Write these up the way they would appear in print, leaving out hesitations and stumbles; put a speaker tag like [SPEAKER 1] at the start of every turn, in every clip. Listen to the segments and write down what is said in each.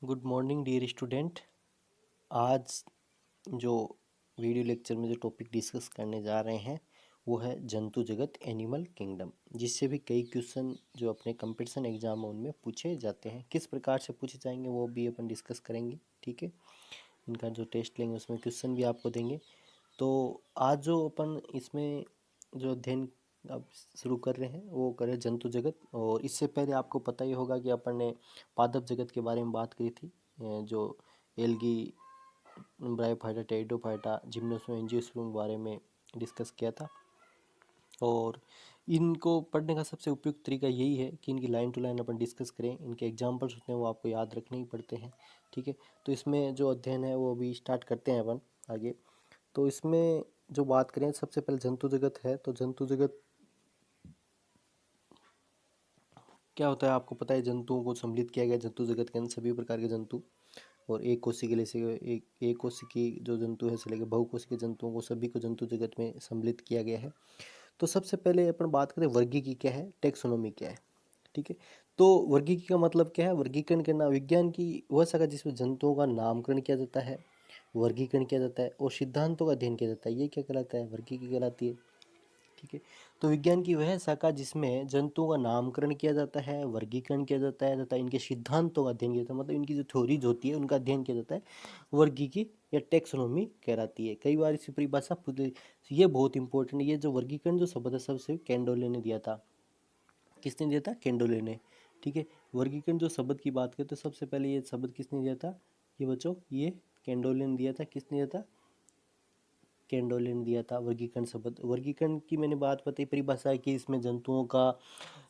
[SPEAKER 1] Good morning dear student. आज जो video lecture में जो टॉपिक डिस्कस करने जा रहे हैं वो है जंतु जगत, एनिमल किंगडम, जिससे भी कई क्वेश्चन जो अपने कंपटीशन एग्जाम में उनमें पूछे जाते हैं। किस प्रकार से पूछे जाएंगे वो भी अपन डिस्कस करेंगे। ठीक है, इनका जो टेस्ट लेंगे उसमें क्वेश्चन भी आपको देंगे। तो आज जो अपन इसमें जो अध्ययन अब शुरू कर रहे हैं वो करें जंतु जगत। और इससे पहले आपको पता ही होगा कि अपन ने पादप जगत के बारे में बात करी थी, जो algae, bryophyta, pteridophyta, gymnosperm, angiosperm के बारे में डिस्कस किया था। और इनको पढ़ने का सबसे उपयुक्त तरीका यही है कि इनकी लाइन टू लाइन अपन डिस्कस करें। इनके एग्जाम्पल्स होते हैं वो आपको याद रखने ही पड़ते हैं। ठीक है, तो इसमें जो अध्ययन है वो अभी स्टार्ट करते हैं अपन आगे। तो इसमें जो बात करें सबसे पहले जंतु जगत है। तो जंतु जगत क्या होता है आपको पता है। जंतुओं को सम्मिलित किया गया जंतु जगत के अंदर सभी प्रकार के जंतु, और एक कोशिकी से एक कोशिकी जो जंतु है से लेकर बहुकोशिकीय जंतुओं को सभी को जंतु जगत में सम्मिलित किया गया है। तो सबसे पहले अपन बात करें वर्गीकी क्या है, टेक्सोनोमी क्या है। ठीक है, तो वर्गीकी का मतलब क्या है। वर्गीकरण करना विज्ञान की वह शाखा जिसमें जंतुओं का नामकरण किया जाता है, वर्गीकरण किया जाता है और सिद्धांतों का अध्ययन किया जाता है। ये क्या कहलाता है, वर्गीकी कहलाती है। ठीक है, तो विज्ञान की वह शाखा जिसमें जंतुओं का नामकरण किया जाता है, वर्गीकरण किया जाता है तथा इनके सिद्धांतों का अध्ययन किया जाता है, मतलब इनकी जो थ्योरीज होती है उनका अध्ययन किया जाता है, वर्गीकी या टेक्सोनोमी कहलाती है। कई बार इसकी परिभाषा ये बहुत इंपॉर्टेंट है। ये जो वर्गीकरण जो शब्द है सबसे कैंडोले ने दिया था। किसने दिया था, कैंडोले ने। ठीक है, वर्गीकरण जो शब्द की बात करें तो सबसे पहले ये शब्द किसने दिया था, ये बच्चों ये कैंडोले ने दिया था। किसने दिया था, कैंडोले ने दिया था वर्गीकरण शब्द। वर्गीकरण की मैंने बात बताई परिभाषा है कि इसमें जंतुओं का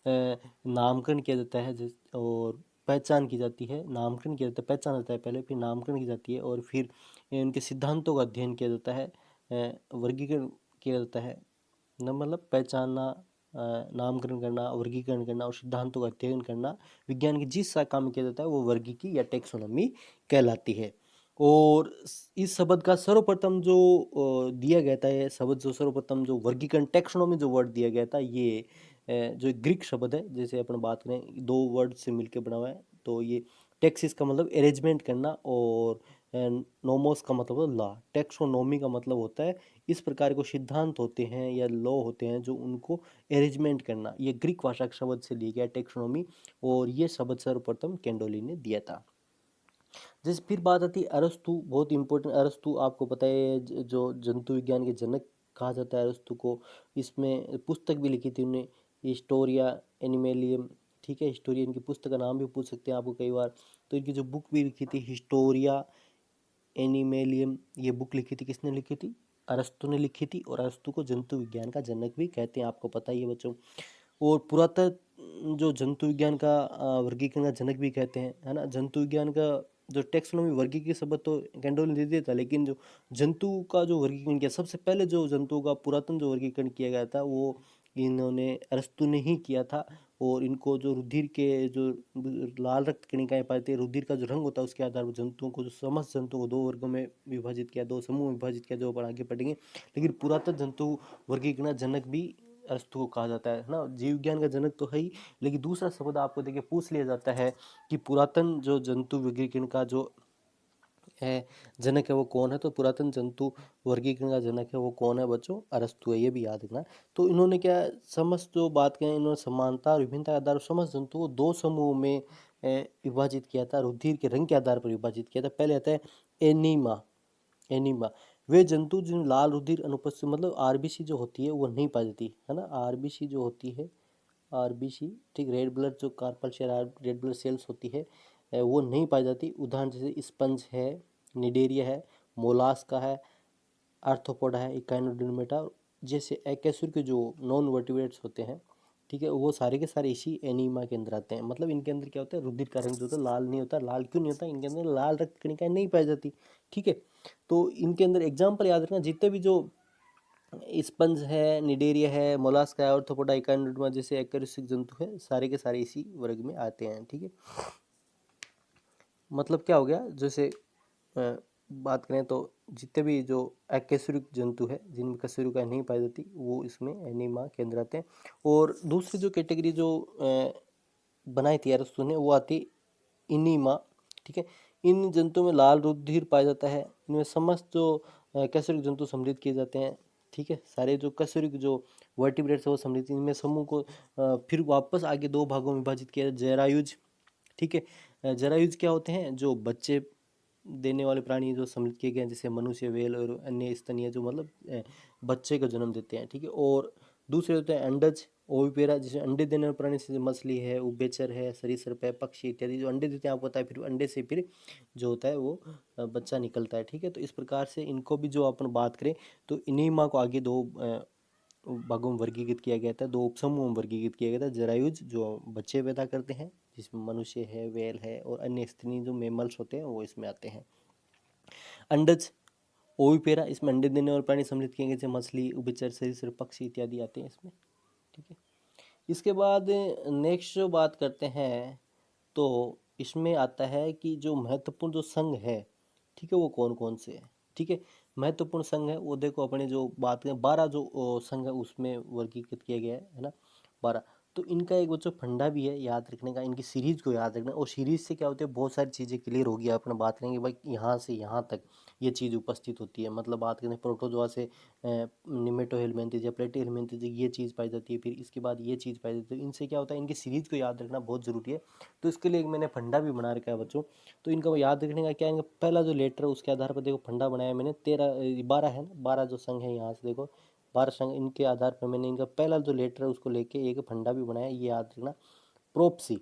[SPEAKER 1] नामकरण किया जाता है और पहचान की जाती है। नामकरण किया जाता है, पहचान जाता है पहले, फिर नामकरण की जाती है और फिर इनके सिद्धांतों का अध्ययन किया जाता है। वर्गीकरण किया जाता है न, मतलब पहचानना, नामकरण करना, वर्गीकरण करना और सिद्धांतों का अध्ययन करना विज्ञान की जिस शाखा में किया जाता है वो वर्गीकी या टेक्सोनोमी कहलाती है। और इस शब्द का सर्वप्रथम जो दिया गया था, ये शब्द जो सर्वप्रथम जो वर्गीकरण टेक्सोनोमी जो वर्ड दिया गया था, ये जो ग्रीक शब्द है, जैसे अपन बात करें दो वर्ड से मिलकर बना हुआ है। तो ये टेक्सिस का मतलब अरेंजमेंट करना और नोमोस का मतलब लॉ। टेक्सोनोमी का मतलब होता है इस प्रकार को सिद्धांत होते हैं या लॉ होते हैं जो उनको अरेंजमेंट करना। ये ग्रीक भाषा के शब्द से लिया गया टेक्सोनोमी, और ये शब्द सर्वप्रथम कैंडोली ने दिया था। जैसे फिर बात आती है अरस्तु, बहुत इंपॉर्टेंट। अरस्तु आपको पता है जो जंतु विज्ञान के जनक कहा जाता है अरस्तु को। इसमें पुस्तक भी लिखी थी उन्होंने, हिस्टोरिया एनिमेलियम। ठीक है, हिस्टोरिया इनकी पुस्तक का नाम भी पूछ सकते हैं आपको कई बार। तो इनकी जो बुक भी लिखी थी हिस्टोरिया एनिमेलियम, ये बुक लिखी थी किसने लिखी थी, अरस्तु ने लिखी थी। और अरस्तु को जंतु विज्ञान का जनक भी कहते हैं, आपको पता ही है बच्चों। और पुरातन जो जंतु विज्ञान का वर्गीकरण का जनक भी कहते हैं, है ना। जंतु विज्ञान का जो टेक्सोनोमी वर्गीकरण शब्द तो कैंडोल ने दे दिया था, लेकिन जो जंतु का जो वर्गीकरण किया, सबसे पहले जो जंतुओं का पुरातन जो वर्गीकरण किया गया था वो इन्होंने अरस्तु ने ही किया था। और इनको जो रुधिर के जो लाल रक्त कणिकाएं पाते हैं, रुधिर का जो रंग होता है उसके आधार पर जंतुओं को, जो समस्त जंतुओं को दो वर्गों में विभाजित किया, दो समूह में विभाजित किया, जो अपन आगे पढ़ेंगे। लेकिन पुरातन जंतु वर्गीकरण जनक भी अरस्तु को कहा जाता है ना। जीव विज्ञान का जनक तो है ही, लेकिन दूसरा शब्द आपको देखिए पूछ लिया जाता है कि पुरातन जो जंतु वर्गीकरण का जो है जनक है वो कौन है। तो पुरातन जंतु वर्गीकरण का जनक है वो कौन है बच्चों, अरस्तु है। ये भी याद रखना। तो इन्होंने क्या समस्त जो बात करें, इन्होंने समानता और विभिन्नता के आधार पर समस्त जंतु को दो समूह में विभाजित किया था, रुधिर के रंग के आधार पर विभाजित किया था। पहले आता है एनीमा। एनीमा वे जंतु जिन लाल रुधिर अनुपस्थित, मतलब आरबीसी जो होती है वो नहीं पाई जाती है ना। आरबीसी जो होती है, आरबीसी, ठीक, रेड ब्लड जो कार्पल शेयर रेड ब्लड सेल्स होती है वो नहीं पाई जाती। उदाहरण जैसे स्पंज है, निडेरिया है, मोलास्का है, आर्थ्रोपोडा है, इकाइनोडर्मेटा जैसे एक्वेसुर के जो नॉन वर्टिब्रेट्स होते हैं, ठीक है, वो सारे के सारे इसी एनीमा के अंदर आते हैं। मतलब इनके अंदर क्या होता है, रुधिर का रंग जो होता है लाल नहीं होता। लाल क्यों नहीं होता, इनके अंदर लाल रक्त कणिकाएं नहीं पाई जाती। ठीक है, तो इनके अंदर एग्जाम्पल याद रखना, जितने भी जो स्पंज है, निडेरिया है, मोलास्का है, आर्थ्रोपोडा, इकाइनोडर्मा जैसे एक्वेरियोटिक जंतु है, सारे के सारे इसी वर्ग में आते हैं। ठीक है, मतलब क्या हो गया, जैसे बात करें तो जितने भी जो अकशेरुक जंतु है जिनमें कशेरुकाएं नहीं पाई जाती वो इसमें एनीमा के अंदर आते हैं। और दूसरी जो कैटेगरी जो बनाई थी अरस्तु ने वो आती इनीमा ठीक है। इन जंतुओं में लाल रुधिर पाया जाता है। इनमें समस्त जो कशेरुक जंतु सम्मिलित किए जाते हैं। ठीक है, सारे जो कशेरुक जो वर्टिब्रेट्स है वो सम्मिलित, इनमें समूह को फिर वापस आगे दो भागों में विभाजित किया जरायुज। ठीक है, जरायुज क्या होते हैं, जो बच्चे देने वाले प्राणी जो सम्मिलित किए गए हैं, जैसे मनुष्य, व्हेल और अन्य स्तनीय जो मतलब बच्चे को जन्म देते हैं। ठीक है, और दूसरे होते हैं अंडज, ओविपेरा, जिसमें अंडे देने वाले प्राणी से मछली है, उभयचर है, सरीसृप है, पक्षी इत्यादि जो अंडे देते हैं, आपको पता है, फिर अंडे से फिर जो होता है वो बच्चा निकलता है। ठीक है, तो इस प्रकार से इनको भी जो अपन बात करें तो इन्हीं माँ को आगे दो भागों में वर्गीकृत किया गया था, दो उपसमूहों में वर्गीकृत किया गया था। जरायुज जो बच्चे पैदा करते हैं, जिसमें मनुष्य है, व्हेल है और अन्य स्तनी जो मेमल्स होते हैं वो इसमें आते हैं। अंडज, ओविपेरा, इसमें अंडे देने वाले प्राणी सम्मिलित किए गए, जैसे मछली, उभयचर, सरीसृप, पक्षी इत्यादि आते हैं इसमें। ठीक है, इसके बाद नेक्स्ट जो बात करते हैं तो इसमें आता है कि जो महत्वपूर्ण जो संघ है, ठीक है, वो कौन कौन से हैं। ठीक है, महत्वपूर्ण संघ है वो देखो, अपने जो बात करें 12 जो संघ है उसमें वर्गीकृत किया गया है ना, 12। तो इनका एक बच्चों फंडा भी है याद रखने का, इनकी सीरीज को याद रखना, और सीरीज से क्या होती है, बहुत सारी चीज़ें क्लियर होगी। अपने बात करेंगे भाई यहाँ से यहाँ तक ये चीज़ उपस्थित होती है, मतलब बात करें प्रोटोजोआ से निमेटोहेलमिन्थेस या प्लेटिहेलमिन्थेस ये चीज़ पाई जाती है, फिर इसके बाद ये चीज़ पाई जाती है। इनसे क्या होता है, इनकी सीरीज को याद रखना बहुत ज़रूरी है। तो इसके लिए एक मैंने फंडा भी बना रखा है बच्चों। तो इनका याद रखने का क्या है, इनका पहला जो लेटर है उसके आधार पर देखो फंडा बनाया मैंने, 12 है ना, 12 जो संघ है यहाँ से देखो 12 संघ, इनके आधार पर मैंने इनका पहला जो लेटर है उसको लेके एक फंडा भी बनाया, ये याद रखना। प्रोप्सी,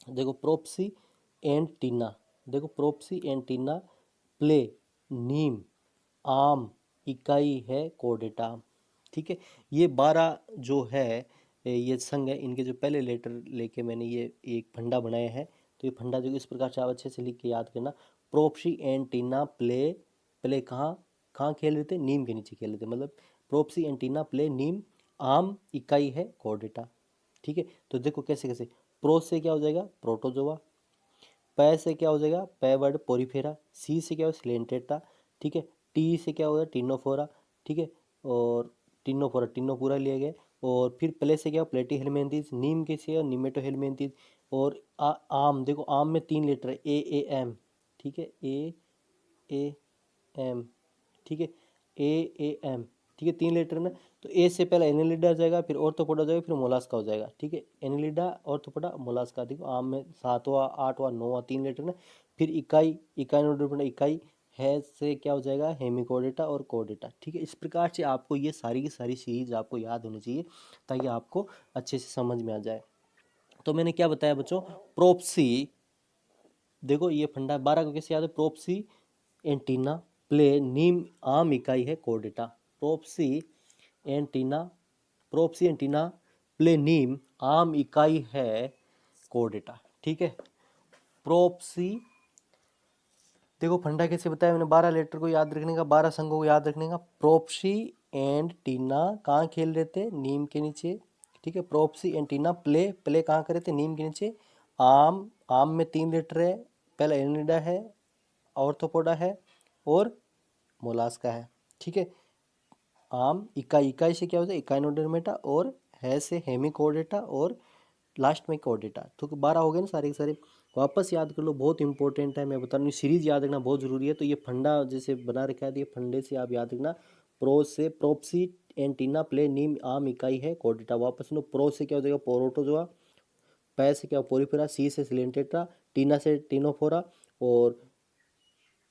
[SPEAKER 1] देखो प्रोप्सी एंड टीना, देखो प्रोप्सी एंड टीना, प्ले, नीम, आम, इकाई है कोर्डेटा। ठीक है, ये 12 जो है ये संघ है, इनके जो पहले लेटर लेके मैंने ये एक फंडा बनाया है। तो ये फंडा जो इस प्रकार से आप अच्छे से लिख के याद करना। प्रोप्सी एंड टीना प्ले, प्ले कहाँ कहाँ खेल रहे थे, नीम के नीचे खेल रहे थे, मतलब प्रोप्सी एंड टीना प्ले नीम, आम, इकाई है कोर्डेटा। ठीक है, तो देखो कैसे कैसे, प्रो से क्या हो जाएगा, प्रोटोजोआ, पै से क्या हो जाएगा, पैवर्ड पोरीफेरा, सी से क्या हो, सिलेंटेटा। ठीक है, टी से क्या होगा, टीनोफोरा। ठीक है, और टीनोफोरा टीनोपूरा लिया गया। और फिर प्ले से क्या हो, प्लेटीहेलमिन्थेस, नीम के से निमेटोहेलमिन्थेस। और आम, देखो आम में 3 लेटर है, ए एम। ठीक है, ए एम। ठीक है, ए एम। ठीक है, 3 लेटर ना, तो ए से पहले एनिलिडा आ जाएगा, फिर ऑर्थोपोडा हो जाएगा, फिर मोलास्का हो जाएगा। ठीक है, एनिलिडा, ऑर्थोपोडा, मोलास्का। देखो आम में 7वां 8वां 9वां 3 लेटर ना। फिर इकाई, इकाई है से क्या हो जाएगा, हेमिकोडेटा और कोडेटा। ठीक है, इस प्रकार से आपको ये सारी की सारी सीरीज आपको याद होनी चाहिए, ताकि आपको अच्छे से समझ में आ जाए। तो मैंने क्या बताया बच्चों, प्रोप्सी, देखो ये फंडा 12 को कैसे याद है, प्रोप्सी एंटीना प्ले नीम, आम, इकाई है कोर्डेटा। प्रोप्सी एंटीना, प्रोप्सी एंटीना प्ले नीम, आम, इकाई है कोर्डेटा। ठीक है, प्रोप्सी, देखो फंडा कैसे बताया मैंने, 12 लेटर को याद रखने का, 12 संघों को याद रखने का। प्रोप्सी एंड टीना कहाँ खेल रहे थे, नीम के नीचे। ठीक है, प्रोप्सी एंड टीना प्ले, प्ले कहाँ कर रहे थे, नीम के नीचे। आम, आम में 3 लेटर है, पहला एनिडा है, ऑर्थोपोडा है और मोलास्का है। ठीक है, आम, इकाई, इकाई से क्या होता है, इकाइनोडर्मेटा, और है से हेमिकोर्डेटा, और लास्ट में कोर्डेटा। तो 12 हो गए ना सारे के सारे, वापस याद कर लो, बहुत इंपॉर्टेंट है। मैं बता रहा हूँ सीरीज याद रखना बहुत जरूरी है। तो ये फंडा जैसे बना रखा है, तो ये फंडे से आप याद रखना। प्रो से प्रोप्सी एंटीना प्ले नीम, आम, इकाई है कोर्डेटा। वापस लो, प्रो से क्या हो जाएगा, पोरोटोजोआ, पै से क्या पोरीफेरा, सी से सिलेंटेटा, टीना से टीनोफोरा, और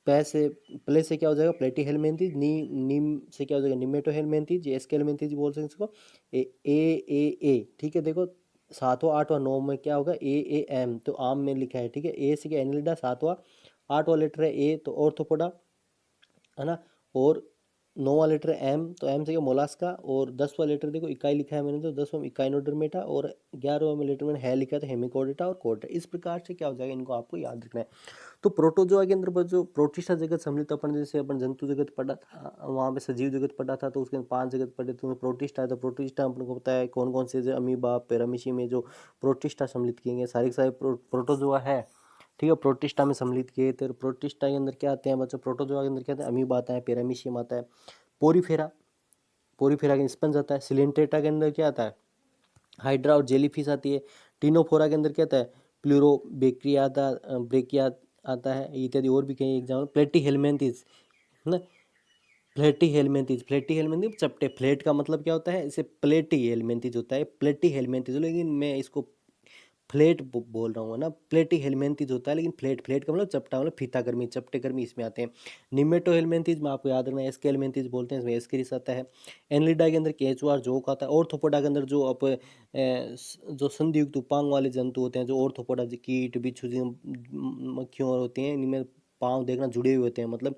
[SPEAKER 1] पै से प्ले से क्या हो जाएगा, प्लेटीहेलमिन्थेस, नीम से क्या हो जाएगा, निमेटोहेलमिन्थेस, ये एस्केलमिन्थेस बोल सकते हैं इसको। ए। ठीक है, देखो 7वां 8वां 9 में क्या होगा, ए एम, तो आम में लिखा है। ठीक है, ए से क्या, एनिलिडा, 7वां 8वां लेटर है ए, तो ऑर्थोपोडा है ना। और 9वां लेटर है एम, तो एम से क्या, मोलास्का। और 10वां लेटर देखो इकाई लिखा है मैंने, तो 10वां में इकाइनोडर्मेटा, और 11वां लेटर मैंने है लिखा है, तो हेमिकोर्डेटा और कोर्डेटा। इस प्रकार से क्या हो जाएगा, इनको आपको याद रखना है। तो प्रोटोजोआ के अंदर जो प्रोटिस्टा जगत सम्मिलित, अपन जैसे अपन जंतु जगत पढ़ा था, वहाँ पे सजीव जगत पढ़ा था, तो उसके अंदर 5 जगत पढ़े, तो प्रोटिस्टा है। तो प्रोटिस्टा अपन को पता है कौन कौन से, अमीबा, पैरामीशी में जो प्रोटिस्टा सम्मिलित किए गए, सारे के सारे प्रोटोजोआ है। ठीक है, प्रोटिस्टा में सम्मिलित किए। तो प्रोटिस्टा के अंदर क्या आते हैं बच्चों, प्रोटोजोआ के अंदर क्या आते हैं, अमीबा आता है, पैरामीशियम आता है, पोरीफेरा, पोरीफेरा के स्पंज आता है। सिलेंटेटा के अंदर क्या आता है, हाइड्रा और जेलीफिश आती है। टीनोफोरा के अंदर क्या आता है, प्लूरो बेक्रिया आता, ब्रेकिया आता है इत्यादि और भी कई एग्जाम्पल। प्लेटीहेल्मिंथेस है ना, प्लेटीहेल्मिंथेस चपटे। फ्लैट का मतलब क्या होता है, इसे प्लेटीहेल्मिंथेस होता है, प्लेटीहेल्मिंथेस, लेकिन मैं इसको फ्लैट बोल रहा हूँ ना, प्लेटीहेल्मिंथेस होता है, लेकिन फ्लैट, फ्लैट का मतलब चपटा, मतलब फीता कर्मी, चपटे कर्मी इसमें आते हैं। निमेटोहेल्मिंथेस में आपको याद रखना है एस्केहेल्मिंथेस बोलते हैं, इसमें एस्केरिस आता है। एनलिडा के अंदर केंचुआ, जोक आता है। ऑर्थोपोडा के अंदर जो जो संधियुक्त उपांग वाले जंतु होते हैं, जो ऑर्थोपोडा, कीट, बिच्छू, मक्खियों और होती हैं, इनमें पाँव देखना जुड़े हुए होते हैं, मतलब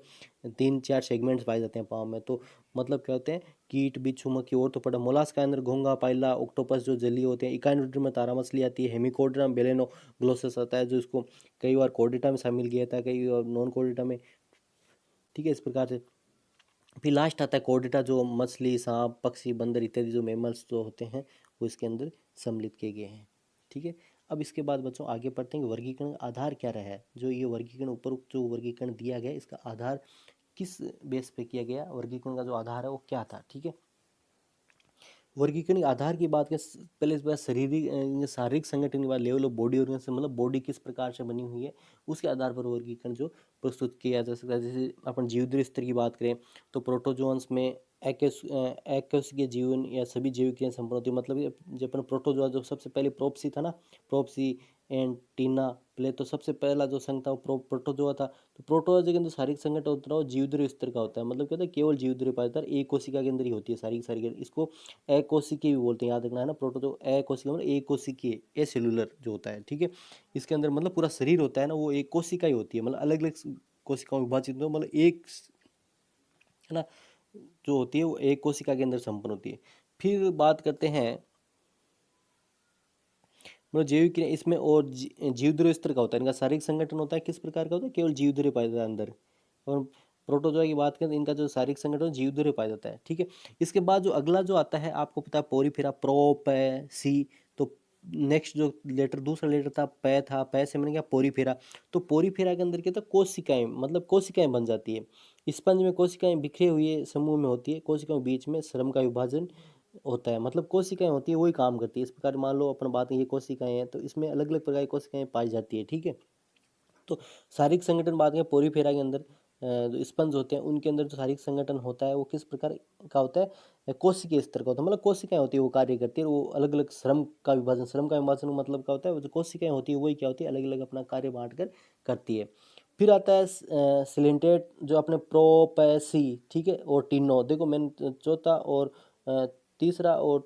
[SPEAKER 1] 3-4 सेगमेंट्स पाए जाते हैं पाँव में। तो मतलब क्या होते हैं, कीट, बिच्छू, मक्खी, ऑर्थोपोडा। मोलास्क के अंदर घोंगा, पाइला, ऑक्टोपस जो जलीय होते हैं। इकाइनोडर्म में तारा मछली आती है। हेमिकोडर्म बेलेनो ग्लोसस आता है, जो इसको कई बार कोर्डेटा में शामिल किया था, कई बार नॉन कोर्डेटा में, ठीक है, इस प्रकार से। फिर लास्ट आता है कोर्डेटा, जो मछली, सांप, पक्षी, बंदर इत्यादि जो मैमल्स जो होते हैं वो इसके अंदर सम्मिलित किए गए हैं, ठीक है। अब इसके बाद बच्चों आगे पढ़ते हैं कि वर्गीकरण का आधार क्या रहा है। जो ये वर्गीकरण, उपरोक्त जो वर्गीकरण दिया गया, इसका आधार किस बेस पे किया गया, वर्गीकरण का जो आधार है वो क्या था, ठीक है। वर्गीकरण के आधार की बात करें, पहले इस बार शारीरिक संगठन की बात, लेवल ऑफ बॉडी ऑर्गेनाइजेशन, मतलब बॉडी किस प्रकार से बनी हुई है, उसके आधार पर वर्गीकरण जो प्रस्तुत किया जा सकता है। जैसे अपन जीवद्री स्तर की बात करें तो प्रोटोजोन्स में एककोशिकीय जीवन या सभी जैविक क्रियाएं संपन्न होती है। मतलब जब अपन प्रोटोजोआ, जो सबसे पहले प्रोप्सी था ना, प्रोप्सी एंटीना प्ले, तो सबसे पहला जो संघ था वो प्रोटोजोआ था। तो प्रोटोजोआ के अंदर शारीरिक संगठन होता है वो जीवद्री स्तर का होता है। मतलब क्या होता है, केवल जीवद्री पाया जाता है, एक कोशिका के अंदर ही होती है सारी सारी। इसको अकोशिकीय भी बोलते हैं, याद रखना है ना। प्रोटोजो अकोशिकीय मतलब एक कोशिकीय, ए सेलुलर जो होता है, ठीक है। इसके अंदर मतलब पूरा शरीर होता है ना, वो एक कोशिका ही होती है, मतलब अलग अलग कोशिकाओं में विभाजित, मतलब एक, है ना, जो होती है वो एक कोशिका के अंदर संपन्न होती है। फिर बात करते हैं मतलब जैविक क्रिया, इसमें और जीवद्रव्य स्तर का होता है। इनका शारीरिक संगठन होता है किस प्रकार का होता है, केवल जीवद्रव्य पाया जाता है अंदर। और प्रोटोजोआ की बात करें तो इनका जो शारीरिक संगठन जीवद्रव्य पाया जाता है, ठीक है। इसके बाद जो अगला जो आता है, आपको पता है पोरीफेरा, सी। तो नेक्स्ट जो लेटर, दूसरा लेटर था पै, था पै से मैंने क्या, पोरीफेरा। तो पोरीफेरा के अंदर क्या था, कोशिकाएं, मतलब कोशिकाएं बन जाती है। स्पंज में कोशिकाएं बिखरे हुए समूह में होती है, कोशिकाओं के बीच में श्रम का विभाजन होता है, मतलब कोशिकाएं होती है वही काम करती है। इस प्रकार मान लो अपन बात, ये कोशिकाएं हैं तो इसमें अलग अलग प्रकार की कोशिकाएं पाई जाती है, ठीक है। तो शारीरिक संगठन बात करें पोरीफेरा के अंदर, जो स्पंज होते हैं उनके अंदर जो शारीरिक संगठन होता है वो किस प्रकार का होता है, कोशिकीय स्तर का होता है। मतलब कोशिकाएं होती है वो कार्य करती है, वो अलग अलग श्रम का विभाजन, श्रम का विभाजन मतलब क्या होता है, वो जो कोशिकाएं होती है वही क्या होती है, अलग अलग अपना कार्य बांट कर करती है। फिर आता है सिलेंटेट, जो अपने प्रोपेसी, ठीक है, और टीनो। देखो मैंने चौथा और तीसरा और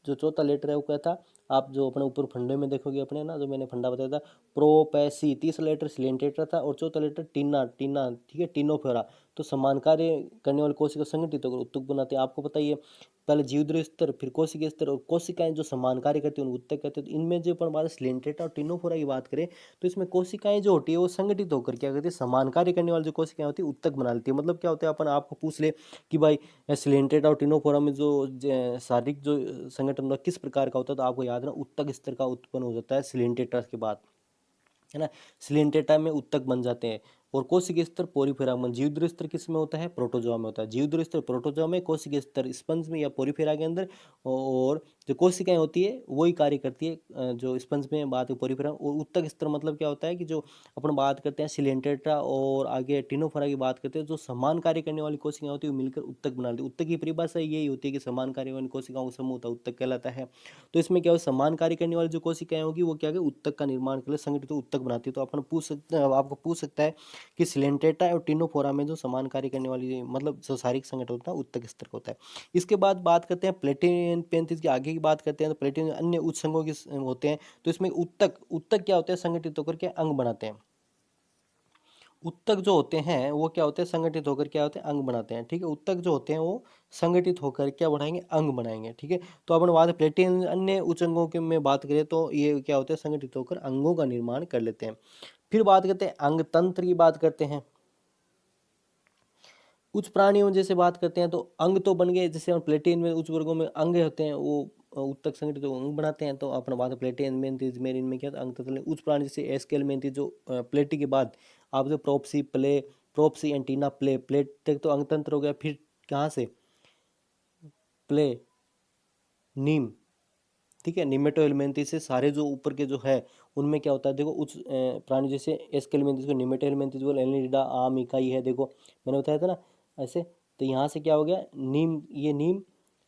[SPEAKER 1] जो चौथा लेटर है वो क्या था, आप जो अपने ऊपर फंडे में देखोगे अपने ना, जो मैंने फंडा बताया था, प्रोपेसी। तीसरा लेटर सिलेंटेटर था और चौथा लेटर टीना, टीना, ठीक है, टीनोफोरा। तो समान कार्य करने वाले कोशिका संगठित होकर उत्तक बनाते हैं। आपको पता ही है, पहले जीवद्रव्य स्तर, फिर कोशिकीय स्तर, और कोशिकाएं जो समान कार्य करती है उनको उत्तक कहते हैं। तो इनमें जो अपन बात सिलेंटेटर और टीनोफोरा की बात करें तो इसमें कोशिकाएं जो होती है वो संगठित होकर क्या करती है, समान कार्य करने वाली जो कोशिकाएं होती है उत्तक बना लेती है। मतलब क्या होता है, अपन आपको पूछ ले कि भाई सिलेंटेड और टिनोफोरा में जो शारीरिक जो संगठन होता है किस प्रकार का होता है, तो आपको याद रखना उत्तक स्तर का उत्पन्न हो जाता है सिलेंटेटा के बाद, है ना। सिलेंटेटा में उत्तक बन जाते हैं। और कोशिकीय स्तर पोरीफेरा में, जीवद्रव्य स्तर किस में होता है, प्रोटोजोआ में होता है। जीवद्रव्य स्तर प्रोटोजोआ में, कोशिकीय स्तर स्पंज में या पोरीफेरा के अंदर। और जो कोशिकाएं होती है वही कार्य करती है, जो स्पंज में बात है पोरीफेरा। और उत्तक स्तर मतलब क्या होता है कि जो अपन बात करते हैं सिलेंटेटा और आगे टिनोफोरा की बात करते हैं, जो समान कार्य करने वाली कोशिकाएं होती है वो मिलकर उत्तक बना लेती है। उत्तक की परिभाषा यही होती है कि समान कार्य वाली कोशिकाओं का समूह होता है, उत्तक कहलाता है। तो इसमें क्या हो, समान कार्य करने वाली जो कोशिकाएं होगी वो क्या है, उत्तक का निर्माण के लिए संगठित उत्तक बनाती है। तो अपन पूछ सकते हैं, आपको पूछ सकता है कि सिलेंटेटा और टिनोफोरा में जो समान कार्य करने वाली, मतलब जो शारीरिक संगठन होता है उत्तक स्तर का होता है। इसके बाद बात करते हैं प्लेटिन पेंथिस की, आगे की बात करते हैं तो प्लेटिन अन्य उच्च संघों के होते हैं। तो इसमें उत्तक, उत्तक क्या होते हैं, संगठित होकर के अंग बनाते हैं। उत्तक जो होते हैं वो क्या होते हैं, संगठित होकर क्या होते हैं, अंग बनाते हैं, ठीक है। उत्तक जो होते हैं वो संगठित होकर क्या बनाएंगे, अंग बनाएंगे, ठीक है। तो अपन बात प्लेटिन अन्य उच्च अंगों के में बात करें तो ये क्या होते हैं, संगठित होकर अंगों का निर्माण कर लेते हैं। फिर बात करते हैं अंग तंत्र की, बात करते हैं उच्च प्राणियों जैसे बात करते हैं तो अंग तो बन गए, जैसे प्लेटिन में उच्च वर्गों में अंग होते हैं वो उत्तक संगठित अंग बनाते हैं। तो अपना बात प्लेटिन मेंथिस मेरिन में क्या अंग तंत्र, उच्च प्राणी जैसे एस्केल मेंथिस जो प्लेटी के बाद आप जो प्रोप्सी प्ले, प्रोप्सी एंटीना प्ले, प्लेट तक तो अंग तंत्र हो गया। फिर कहाँ से, प्ले, नीम, ठीक है, निमेटोहेल्मिन्थेस से सारे जो ऊपर के जो है उनमें क्या होता है देखो, उच्च प्राणी जैसे एस्केलमेंथिस को निमेटोहेलमिंथिस बोल, एनिलिडा आम इकाई है, देखो मैंने बताया था ना ऐसे। तो यहाँ से क्या हो गया, नीम, ये नीम,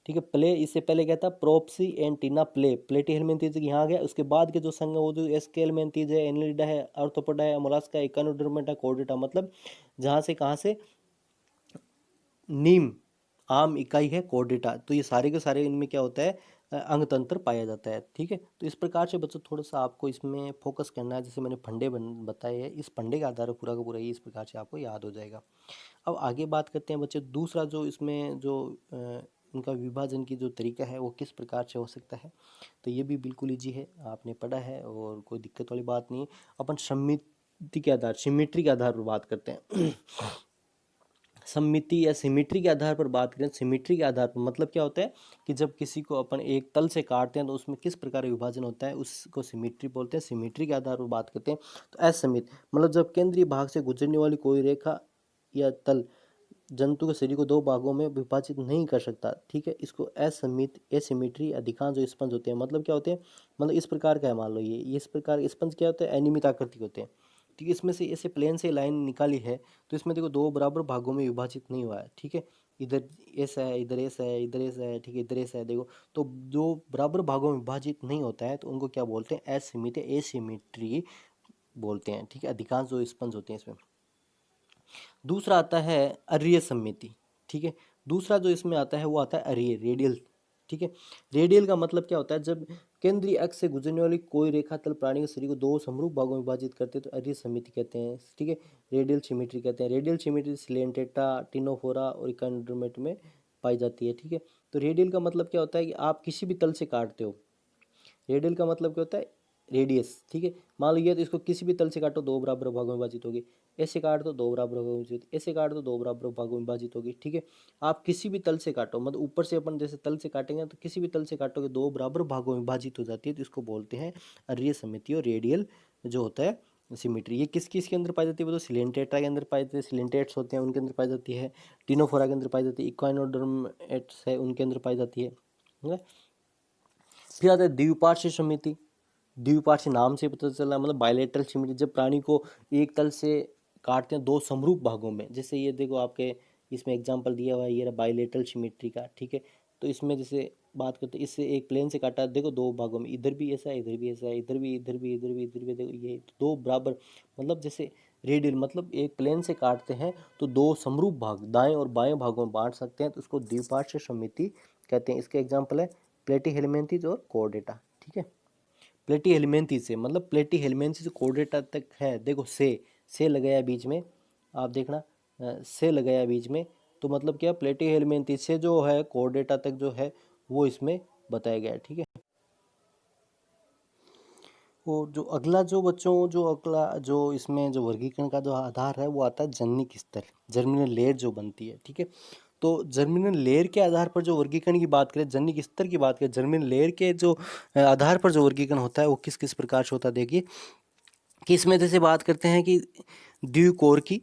[SPEAKER 1] ठीक है। प्ले, इससे पहले क्या था, प्रोप्सी एंटीना प्ले, प्लेटीहेलमिंथिस यहाँ आ गया। उसके बाद के जो संघ है वो जो एस्केलमेंथिस है, एनिलिडा है, आर्थ्रोपोडा है, मोलस्का है, इकानोडर्मेटा, कोर्डेटा, मतलब जहाँ से कहाँ से, नीम आम इकाई है, कोर्डेटा। तो ये सारे के सारे इनमें क्या होता है, अंग तंत्र पाया जाता है, ठीक है। तो इस प्रकार से बच्चों थोड़ा सा आपको इसमें फोकस करना है, जैसे मैंने फंडे बताए हैं, इस फंडे के आधार पर पूरा का पूरा ही इस प्रकार से आपको याद हो जाएगा। अब आगे बात करते हैं बच्चे, दूसरा जो इसमें जो इनका विभाजन की जो तरीका है वो किस प्रकार से हो सकता है। तो ये भी बिल्कुल ईजी है, आपने पढ़ा है और कोई दिक्कत वाली बात नहीं है। अपन सममिति के आधार, सिमेट्री के आधार पर बात करते हैं। सममिति या सिमेट्री के आधार पर बात करें, सिमेट्री के आधार पर मतलब क्या होता है कि जब किसी को अपन एक तल से काटते हैं तो उसमें किस प्रकार का विभाजन होता है, उसको सिमेट्री बोलते हैं। सिमेट्री के आधार पर बात करते हैं तो असमित, मतलब जब केंद्रीय भाग से गुजरने वाली कोई रेखा या तल जंतु के शरीर को दो भागों में विभाजित नहीं कर सकता, ठीक है। इसको असमित, एसिमेट्री, अधिकांश जो स्पंज होते हैं, मतलब क्या होते हैं, मतलब इस प्रकार का है, मान लो ये इस प्रकार स्पंज क्या होते हैं, अनियमित आकृति के होते हैं, ठीक है। इसमें से ऐसे प्लेन से लाइन निकाली है तो इसमें देखो दो बराबर भागों में विभाजित नहीं हुआ है, ठीक है। इधर ऐसा है, इधर ऐसा है, इधर ऐसा है, ठीक है, इधर ऐसा है, देखो। तो जो बराबर भागों में विभाजित नहीं होता है तो उनको क्या बोलते हैं, असमित, एसिमेट्री बोलते हैं, ठीक है। अधिकांश जो स्पंज होते हैं इसमें। दूसरा आता है अरीय सममिति, ठीक है। दूसरा जो इसमें आता है वो आता है अरीय, रेडियल, ठीक है। रेडियल का मतलब क्या होता है, जब केंद्रीय अक्ष से गुजरने वाली कोई रेखा तल प्राणी के शरीर को दो समरूप भागों में विभाजित करते हैं तो अरीय सममिति कहते हैं, ठीक है। रेडियल सिमेट्री कहते हैं। रेडियल सिमेट्री सिलेंटेटा, टिनोफोरा और इकानोडर्मेट में पाई जाती है, ठीक है। तो रेडियल का मतलब क्या होता है कि आप किसी भी तल से काटते हो, रेडियल का मतलब क्या होता है, रेडियस, ठीक है। मान लीजिए तो इसको किसी भी तल से काटो दो बराबर भागों में विभाजित होगी, ऐसे काट दो दो बराबर भागों में विभाजित, ऐसे काट दो दो बराबर भागों में विभाजित होगी, ठीक है। आप किसी भी तल से काटो, मतलब ऊपर से अपन जैसे तल से काटेंगे तो किसी भी तल से काटोगे दो बराबर भागों में विभाजित हो जाती है, तो इसको बोलते हैं अरीय सममिति और रेडियल जो होता है सिमेट्री। ये किस किस के अंदर पाई जाती है, वो तो सिलेंटेट्रा के अंदर पाई जाती है, सिलेंटेट्स होते हैं उनके अंदर पाई जाती है, टिनोफोरा के अंदर पाई जाती है, इक्वाइनोडर्मेट्स है उनके अंदर पाई जाती है, ठीक है। फिर आता है द्विपार्श्विक समिति। द्विपार्श्विक नाम से पता चला, मतलब बायलेटरल सिमेट्री, जब प्राणी को एक तल से काटते हैं दो समरूप भागों में, जैसे ये देखो आपके इसमें एग्जांपल दिया हुआ है, ये रहा बायलेटरल सिमेट्री का, ठीक है। तो इसमें जैसे बात करते हैं, इससे एक प्लेन से काटा, देखो दो भागों में, इधर भी ऐसा है, इधर भी ऐसा है, इधर भी, इधर भी, इधर भी, इधर भी, देखो ये दो बराबर, मतलब जैसे रेडियल, मतलब एक प्लेन से काटते हैं तो दो समरूप भाग दाएं और बाएं भागों में बांट सकते हैं, तो उसको द्विपार्श्विक समिति कहते हैं। इसके एग्जाम्पल है प्लेटीहेलमिन्थेस और कोर्डेटा, ठीक है। प्लेटीहेलमिन्थेस से मतलब प्लेटीहेलमिन्थेस से कोर्डेटा तक है, देखो से लगाया बीच में, आप देखना से लगाया बीच में, तो मतलब क्या, प्लेटीहेलमिन्थेस से जो है कोर्डेटा तक जो है वो इसमें बताया गया है, ठीक है। और जो अगला जो बच्चों जो अगला जो इसमें जो वर्गीकरण का जो आधार है वो आता है जनिक स्तर, जर्मिनल लेयर जो बनती है, ठीक है। तो जर्मिनल लेयर के आधार पर जो वर्गीकरण की बात करें, जनिक स्तर की बात करें, जर्मिनल लेयर के जो आधार पर जो वर्गीकरण होता है वो किस किस प्रकार से होता है, देखिए कि इसमें जैसे बात करते हैं कि द्विकोर की,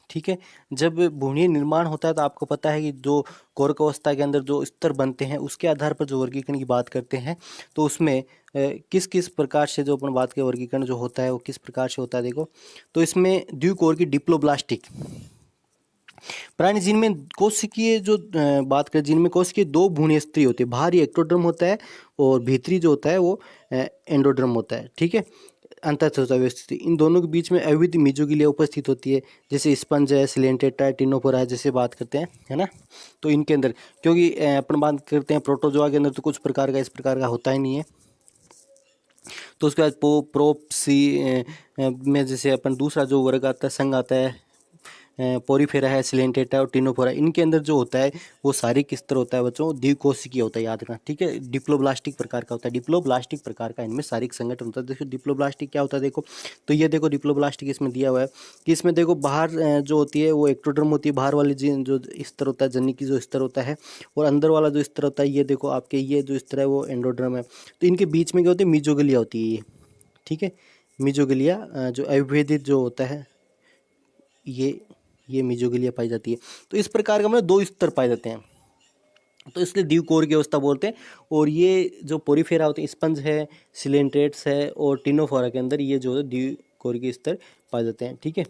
[SPEAKER 1] ठीक है। जब भूणीय निर्माण होता है तो आपको पता है कि जो कोरक अवस्था के अंदर जो स्तर बनते हैं उसके आधार पर जो वर्गीकरण की बात करते हैं, तो उसमें किस किस प्रकार से जो अपन बात के वर्गीकरण जो होता है वो किस प्रकार से होता है, देखो। तो इसमें द्विकोर की डिप्लोब्लास्टिक प्राणी जिनमें कोशिकीय जो बात करें, जिनमें कोशिकीय दो भ्रूणीय स्त्री होती है, बाहरी एक्टोडर्म होता है और भीतरी जो होता है वो एंडोडर्म होता है, ठीक है। अंतःस्थिति व्यवस्थित, इन दोनों के बीच में अविध मीजोगिलिया उपस्थित होती है, जैसे स्पंज है, सिलेंटेटा है, टिनोफोरा है, जैसे बात करते हैं, है ना। तो इनके अंदर क्योंकि अपन बात करते हैं प्रोटोजोआ के अंदर तो कुछ प्रकार का इस प्रकार का होता ही नहीं है। तो उसके बाद प्रोप्सी में जैसे अपन दूसरा जो वर्ग आता है, संघ आता है, पोरीफेरा है, सिलेंटेटा और टिनोफोरा, इनके अंदर जो होता है वो शारीरिक स्तर होता है बच्चों द्विकोशिकीय होता है, याद रखना, ठीक है। डिप्लोब्लास्टिक प्रकार का होता है, डिप्लोब्लास्टिक प्रकार का इनमें शारीरिक संगठन होता है। देखो डिप्लोब्लास्टिक क्या होता है, देखो तो ये देखो डिप्लोब्लास्टिक इसमें दिया हुआ है कि इसमें देखो बाहर जो होती है वो एक्टोडर्म होती है, बाहर वाली जो स्तर होता है जनिकी जो स्तर होता है, और अंदर वाला जो स्तर होता है ये देखो आपके ये जो स्तर है वो एंडोडर्म है। तो इनके बीच में क्या होती है, मीजोगिलिया होती है ये, ठीक है। मीजोगिलिया जो अविभेदित जो होता है ये मीजोगिलिया पाई जाती है। तो इस प्रकार का मतलब दो स्तर पाए जाते हैं, तो इसलिए द्विकोर की अवस्था बोलते हैं। और ये जो पोरीफेरा होते हैं, स्पंज है, सिलेंट्रेट्स है और टिनोफोरा के अंदर ये जो है द्विकोर के स्तर पाए जाते हैं। ठीक है,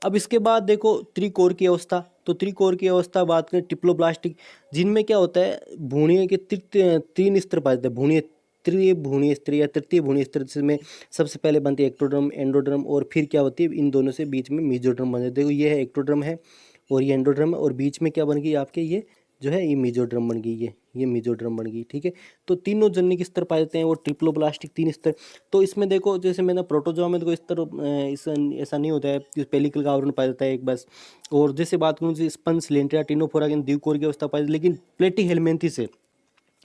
[SPEAKER 1] अब इसके बाद देखो त्रिकोर की अवस्था। तो त्रिकोर की अवस्था बात करें टिप्लोब्लास्टिक, जिनमें क्या होता है भ्रूणीय के तीन स्तर पाए जाते हैं। भ्रूणीय, त्रिभ्रूणीय स्तर या तृतीय भ्रूणीय स्तर, जिसमें सबसे पहले बनती है एक्टोडर्म, एंडोडर्म, और फिर क्या होती है इन दोनों से बीच में मेसोडर्म बन जाती है। देखो ये है एक्टोडर्म है और ये एंडोडर्म है, और बीच में क्या बन गई आपके ये जो है ये मेसोडर्म बन गई, ये मेसोडर्म बन गई। ठीक है, तो तीनों जन्य स्तर पाए जाते हैं वो ट्रिप्लोब्लास्टिक तीन स्तर। तो इसमें देखो जैसे मैंने प्रोटोजोआ में देखो स्तर ऐसा नहीं होता है कि पेलिकल का आवरण पाया जाता है एक बस। और जैसे बात करूँ जैसे स्पंज, सिलेंट्रिया, टिनोफोरा के द्विकोर की अवस्था पाई जाती है, लेकिन प्लेटी हेलमिंथेस है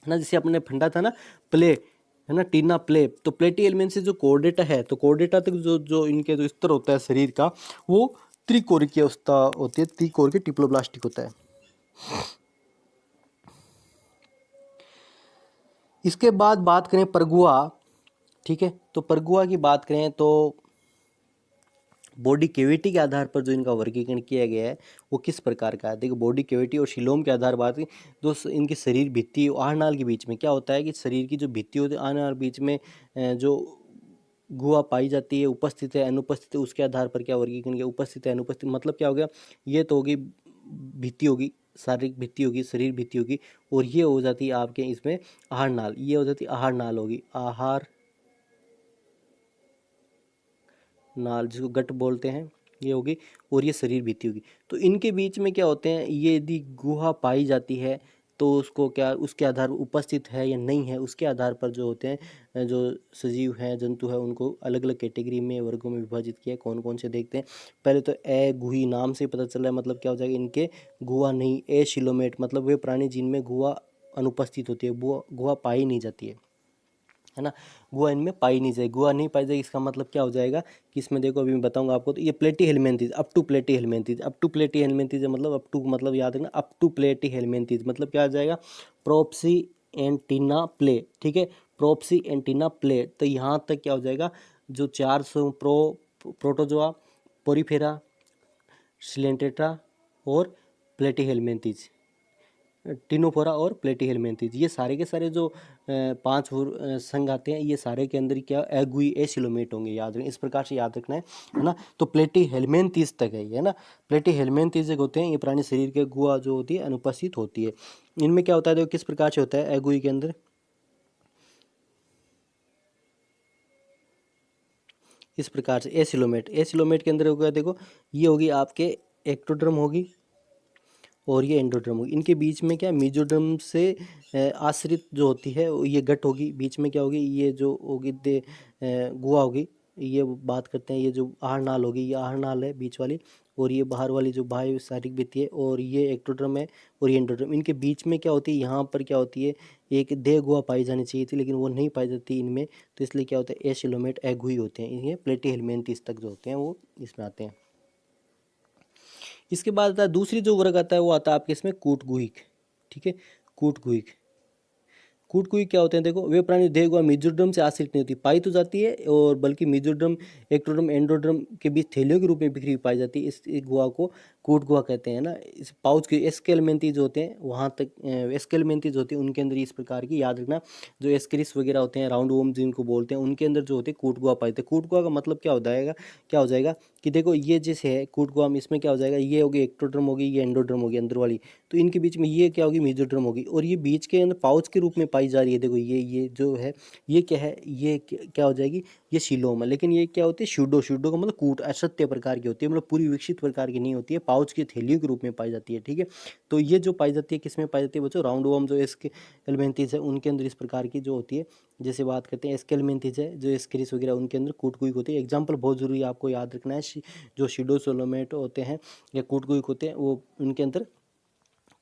[SPEAKER 1] ना, जैसे अपने फंडा था ना प्ले, है ना, टीना प्ले, तो प्लेटी एलिमेंट से जो कोर्डेटा है, तो कोर्डेटा तक जो जो इनके जो स्तर होता है शरीर का, वो त्रिकोर की अवस्था होती है, त्रिकोर के टिप्लोब्लास्टिक होता है। इसके बाद बात करें परगुआ। ठीक है, तो परगुआ की बात करें तो बॉडी कैविटी के आधार पर जो इनका वर्गीकरण किया गया है वो किस प्रकार का है। देखो बॉडी कैविटी और शिलोम के आधार बात जो इनकी शरीर भित्ति और आहनाल के बीच में क्या होता है कि शरीर की जो भित्ति होती है आहनाल बीच में जो गुहा पाई जाती है, उपस्थित है अनुपस्थित है, उसके आधार पर क्या वर्गीकरण किया, उपस्थित है अनुपस्थित, मतलब क्या हो गया, ये तो होगी भित्ति होगी, शारीरिक भित्ति होगी, शरीर भित्ति होगी, और ये हो जाती है आपके इसमें आहार नाल, ये हो जाती है आहार नाल होगी, आहार नाल जिसको गट बोलते हैं, ये होगी, और ये शरीर भित्ति होगी। तो इनके बीच में क्या होते हैं, ये यदि गुहा पाई जाती है तो उसको क्या, उसके आधार पर उपस्थित है या नहीं है, उसके आधार पर जो होते हैं जो सजीव हैं, जंतु है, उनको अलग अलग कैटेगरी में, वर्गों में विभाजित किया है। कौन कौन से देखते हैं, पहले तो ए गुही नाम से पता चल रहा है, मतलब क्या हो जाएगा, इनके गुहा नहीं, ए शिलोमेट, मतलब वे प्राणी जिनमें गुहा अनुपस्थित होती है, गुहा पाई नहीं जाती है ना, गुहा इनमें पाई नहीं जाएगी, गुहा नहीं पाई जाएगी, इसका मतलब क्या हो जाएगा कि इसमें देखो अभी मैं बताऊंगा आपको। तो ये प्लेटी हेलमिंथेस, अप टू प्लेटी हेलमिंथेस, अप टू प्लेटी हेलमिंथेस मतलब अप टू, मतलब याद रखना अप टू प्लेटी हेलमिंथेस मतलब क्या आ जाएगा, प्रोप्सी एंटीना प्ले। ठीक है, प्रोप्सी एंटीना प्ले, तो यहाँ तक क्या हो जाएगा, जो 400 प्रोटोजोआ, पोरीफेरा, सिलेंट्रेटा और प्लेटी हेलमिंथेस, टिनोफोरा और प्लेटीहेलमिंथेस, ये सारे के सारे जो पांच संघ आते हैं, ये सारे के अंदर क्या एगुई एसिलोमेट होंगे, याद रखें, इस प्रकार से याद रखना है ना। तो प्लेटीहेलमिंथेस तक है ना, प्लेटीहेलमिंथेस जो होते हैं ये प्राणी शरीर के गुहा जो होती है अनुपस्थित होती है। इनमें क्या होता है, देखो किस प्रकार से होता है एगुई के अंदर, इस प्रकार से एसिलोमेट, एसिलोमेट के अंदर होगा, देखो ये होगी आपके एक्टोडर्म होगी और ये एंडोड्रम होगी, इनके बीच में क्या मेसोडर्म से आश्रित जो होती है ये गट होगी, बीच में क्या होगी, ये जो होगी गुहा होगी, ये बात करते हैं, ये जो आहार नाल होगी, ये आहार नाल है बीच वाली, और ये बाहर वाली जो बाह्य शारीरिक भित्ति है, और ये एक्टोड्रम है और ये एंडोड्रम, इनके बीच में क्या होती है, यहाँ पर क्या होती है, एक देह गुहा पाई जानी चाहिए थी लेकिन वो नहीं पाई जाती इनमें, तो इसलिए क्या होता है एसिलोमेट एगुई होते हैं, ये प्लेटीहेलमिंथेस तक जो होते हैं वो इसमें आते हैं। इसके बाद आता है दूसरी जो वर्ग आता है वो आता है आपके इसमें कूटगुहिक। ठीक है, कूटगुहिक, कूटकुई क्या होते हैं, देखो वे प्राणी देह गुहा मेसोडर्म से आश्रित नहीं होती, पाई तो जाती है, और बल्कि मेसोडर्म, एक्टोडर्म, एंडोडर्म के बीच थैलियों के रूप में बिखरी हुई पाई जाती है, इस गुहा को कूट गुहा कहते हैं ना। इस पाउच के एस्केलमेंथीज होते हैं वहाँ तक, एस्केलमेंथीज होती है उनके अंदर इस प्रकार की, याद रखना, जो एस्क्रिस वगैरह होते हैं, राउंड वोम जिनको बोलते हैं, उनके अंदर जो होते हैं कूट गुहा पाई जाते हैं। कूट गुहा का मतलब क्या हो जाएगा, क्या हो जाएगा कि देखो ये जैसे है कूट गुहा में, इसमें क्या हो जाएगा, ये होगी एक्टोडर्म होगी, ये एंडोडर्म होगी अंदर वाली, तो इनके बीच में ये क्या होगी मेसोडर्म होगी, और ये बीच के अंदर पाउच के रूप में पाई जा रही है। देखो ये जो है ये क्या है, ये क्या हो जाएगी, ये शिलोम है, लेकिन ये क्या होती है शूडो, शूडो का मतलब कूट, असत्य प्रकार की होती है, मतलब पूरी विकसित प्रकार की नहीं होती है, पाउच की थैलियों के रूप में पाई जाती है। ठीक है, तो ये जो पाई जाती है किस में पाई जाती है बच्चों, राउंड वॉर्म जो इसके एलमेंथीज है उनके अंदर इस प्रकार की जो होती है, जैसे बात करते हैं एस्केलमेंथीज है जो एस्क्रिस वगैरह उनके अंदर कूटकुइक होती है। एग्जाम्पल बहुत जरूरी है आपको याद रखना है, जो शिडोसोलोमेट होते हैं या कूटकुइक होते हैं वो उनके अंदर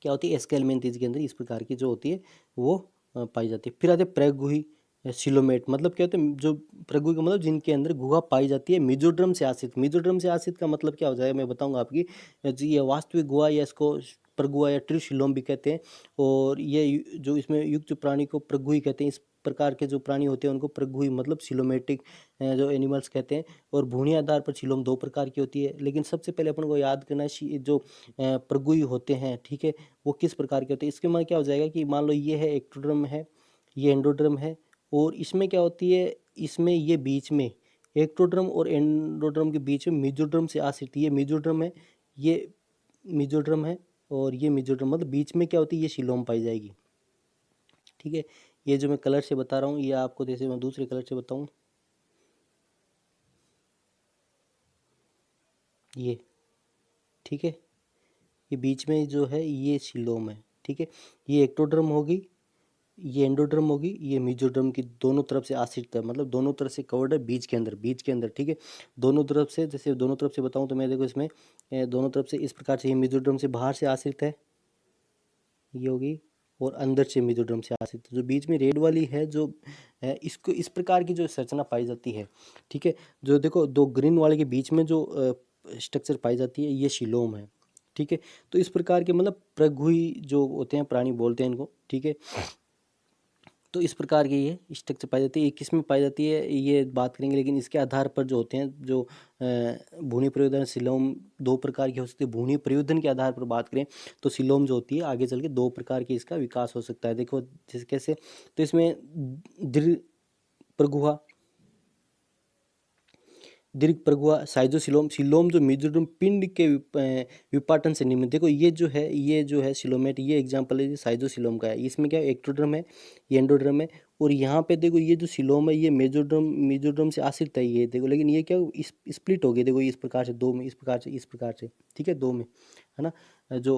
[SPEAKER 1] क्या होती है, एस्केलमेंथीज के अंदर इस प्रकार की जो होती है वो पाई जाती है। फिर आते हैं प्रेगुही सिलोमेट, मतलब क्या होते हैं, जो प्रगुही का मतलब जिनके अंदर गुहा पाई जाती है मेसोडर्म से आश्रित, मेसोडर्म से आश्रित का मतलब क्या हो जाएगा मैं बताऊंगा आपकी, जी ये वास्तविक गुहा या इसको प्रगुहा या ट्रिशिलोम भी कहते हैं, और ये जो इसमें युक्त प्राणी को प्रगुही कहते हैं, इस प्रकार के जो प्राणी होते हैं उनको प्रगुही मतलब सिलोमेटिक जो एनिमल्स कहते हैं। और भूणी आधार पर सिलोम दो प्रकार की होती है, लेकिन सबसे पहले अपन को याद करना है जो प्रगुही होते हैं, ठीक है, वो किस प्रकार के होते हैं। इसके में क्या हो जाएगा कि मान लो ये है एक्टोड्रम है, ये एंडोड्रम है, और इसमें क्या होती है, इसमें ये बीच में एक्टोड्रम और एंडोड्रम के बीच में मेसोड्रम से आश्रित ये मेसोड्रम है, ये मेसोड्रम है, और ये मेसोड्रम मतलब बीच में क्या होती है, ये सिलोम पाई जाएगी, ठीक है। ये जो मैं कलर से बता रहा हूँ ये आपको जैसे मैं दूसरे कलर से बताऊँ, ये ठीक है, ये बीच में जो है ये सिलोम है, ठीक है। ये एक्टोड्रम होगी, ये एंडोड्रम होगी, ये मेसोड्रम की दोनों तरफ से आश्रित है, मतलब दोनों तरफ से कवर्ड है, बीच के अंदर, बीच के अंदर, ठीक है। दोनों तरफ से, जैसे दोनों तरफ से बताऊं तो मैं देखो इसमें दोनों तरफ से इस प्रकार से, ये मेसोड्रम से बाहर से आश्रित है, ये होगी, और अंदर से मेसोड्रम से आश्रित है। जो बीच में रेड वाली है जो इसको इस प्रकार की जो संरचना पाई जाती है, ठीक है। जो देखो दो ग्रीन वाले के बीच में जो स्ट्रक्चर पाई जाती है ये सिलोम है, ठीक है। तो इस प्रकार के मतलब प्रगुही जो होते हैं प्राणी बोलते हैं इनको, ठीक है। तो इस प्रकार की ये स्ट्रक्चर पाई जाती है। ये किस में पाई जाती है ये बात करेंगे, लेकिन इसके आधार पर जो होते हैं जो भूमि प्रयोधन सिलोम दो प्रकार की हो सकती है। भूमि प्रयोधन के आधार पर बात करें तो सिलोम जो होती है आगे चल के दो प्रकार की इसका विकास हो सकता है। देखो जैसे कैसे, तो इसमें दीर्घ प्रगुहा, दीर्घ प्रगुहा, साइजोसिलोम, सिलोम जो मेसोड्रम पिंड के विपाटन से निर्मित। देखो ये जो है सिलोमेट, ये एग्जांपल है साइजोसिलोम का है। इसमें क्या है, एक्टोड्रम है, ये एंडोड्रम है, और यहाँ पे देखो ये जो सिलोम है ये मेसोड्रम से आश्रित है, ये देखो। लेकिन ये क्या स्प्लिट हो गया, देखो इस प्रकार से दो में, इस प्रकार से, इस प्रकार से, ठीक है, दो में, है ना, जो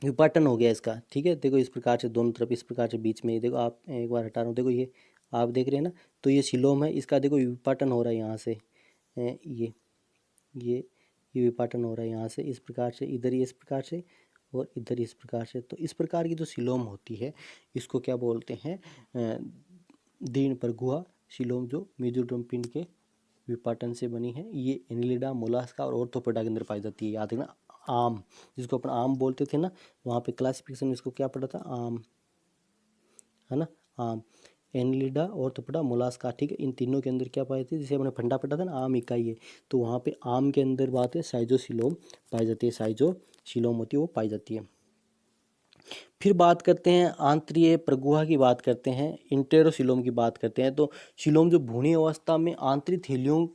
[SPEAKER 1] विपाटन हो गया इसका, ठीक है। देखो इस प्रकार से दोनों तरफ, इस प्रकार से बीच में, ये देखो आप एक बार हटा रहा हूँ, देखो ये आप देख रहे हैं ना, तो ये सिलोम है, इसका देखो विपाटन हो रहा है यहाँ से, ये ये ये विपाटन हो रहा है यहाँ से इस प्रकार से, इधर ही इस प्रकार से, और इधर इस प्रकार से। तो इस प्रकार की जो सिलोम होती है इसको क्या बोलते हैं, दीन प्रगुहा सिलोम, जो मेसोड्रम पिंड के विपाटन से बनी है। ये एनिलिडा, मोलास्का और ऑर्थोपोडा के अंदर पाई जाती है। याद रखना, आम, जिसको अपन आम बोलते थे ना, वहाँ पे क्लासिफिकेशन में इसको क्या पढ़ा था, आम, है ना, आम, एनिलिडा, ऑर्थोपोडा, मोलास्का, ठीक है। इन तीनों के अंदर क्या पाई जाती है, जैसे हमने फंडा पढ़ा था ना, आम इकाई है, तो वहाँ पे आम के अंदर बात है साइजोसिलोम पाई जाती है, साइजोसिलोम होती है वो पाई जाती है। फिर बात करते हैं आंतरीय प्रगुहा की, बात करते हैं इंटेरोसिलोम की बात करते हैं। तो सिलोम जो भ्रूणी अवस्था में आंतरिक थैलियों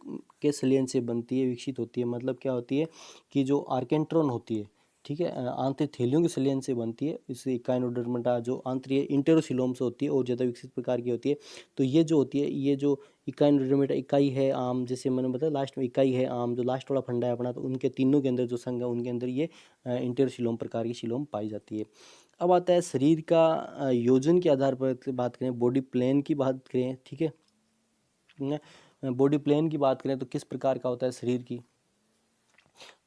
[SPEAKER 1] के संलयन से बनती है, विकसित होती है। मतलब क्या होती है कि जो आर्केंट्रॉन होती है, ठीक है, आंतरिक थैलियों के संलयन से बनती है। इससे इकाइनोडर्मेटा जो आंतरीय इंटेरोसिलोम से होती है और ज़्यादा विकसित प्रकार की होती है। तो ये जो होती है, ये जो इकाइनोडर्मेटा इकाई है आम, जैसे मैंने बताया लास्ट में इकाई है आम, जो लास्ट वाला फंडा है अपना, तो उनके तीनों के अंदर जो संघ है उनके अंदर ये इंटेरोसिलोम प्रकार की सिलोम पाई जाती है। अब आता है शरीर का योजन के आधार पर बात करें, बॉडी प्लान की बात करें, ठीक है। बॉडी प्लान की बात करें तो किस प्रकार का होता है शरीर की,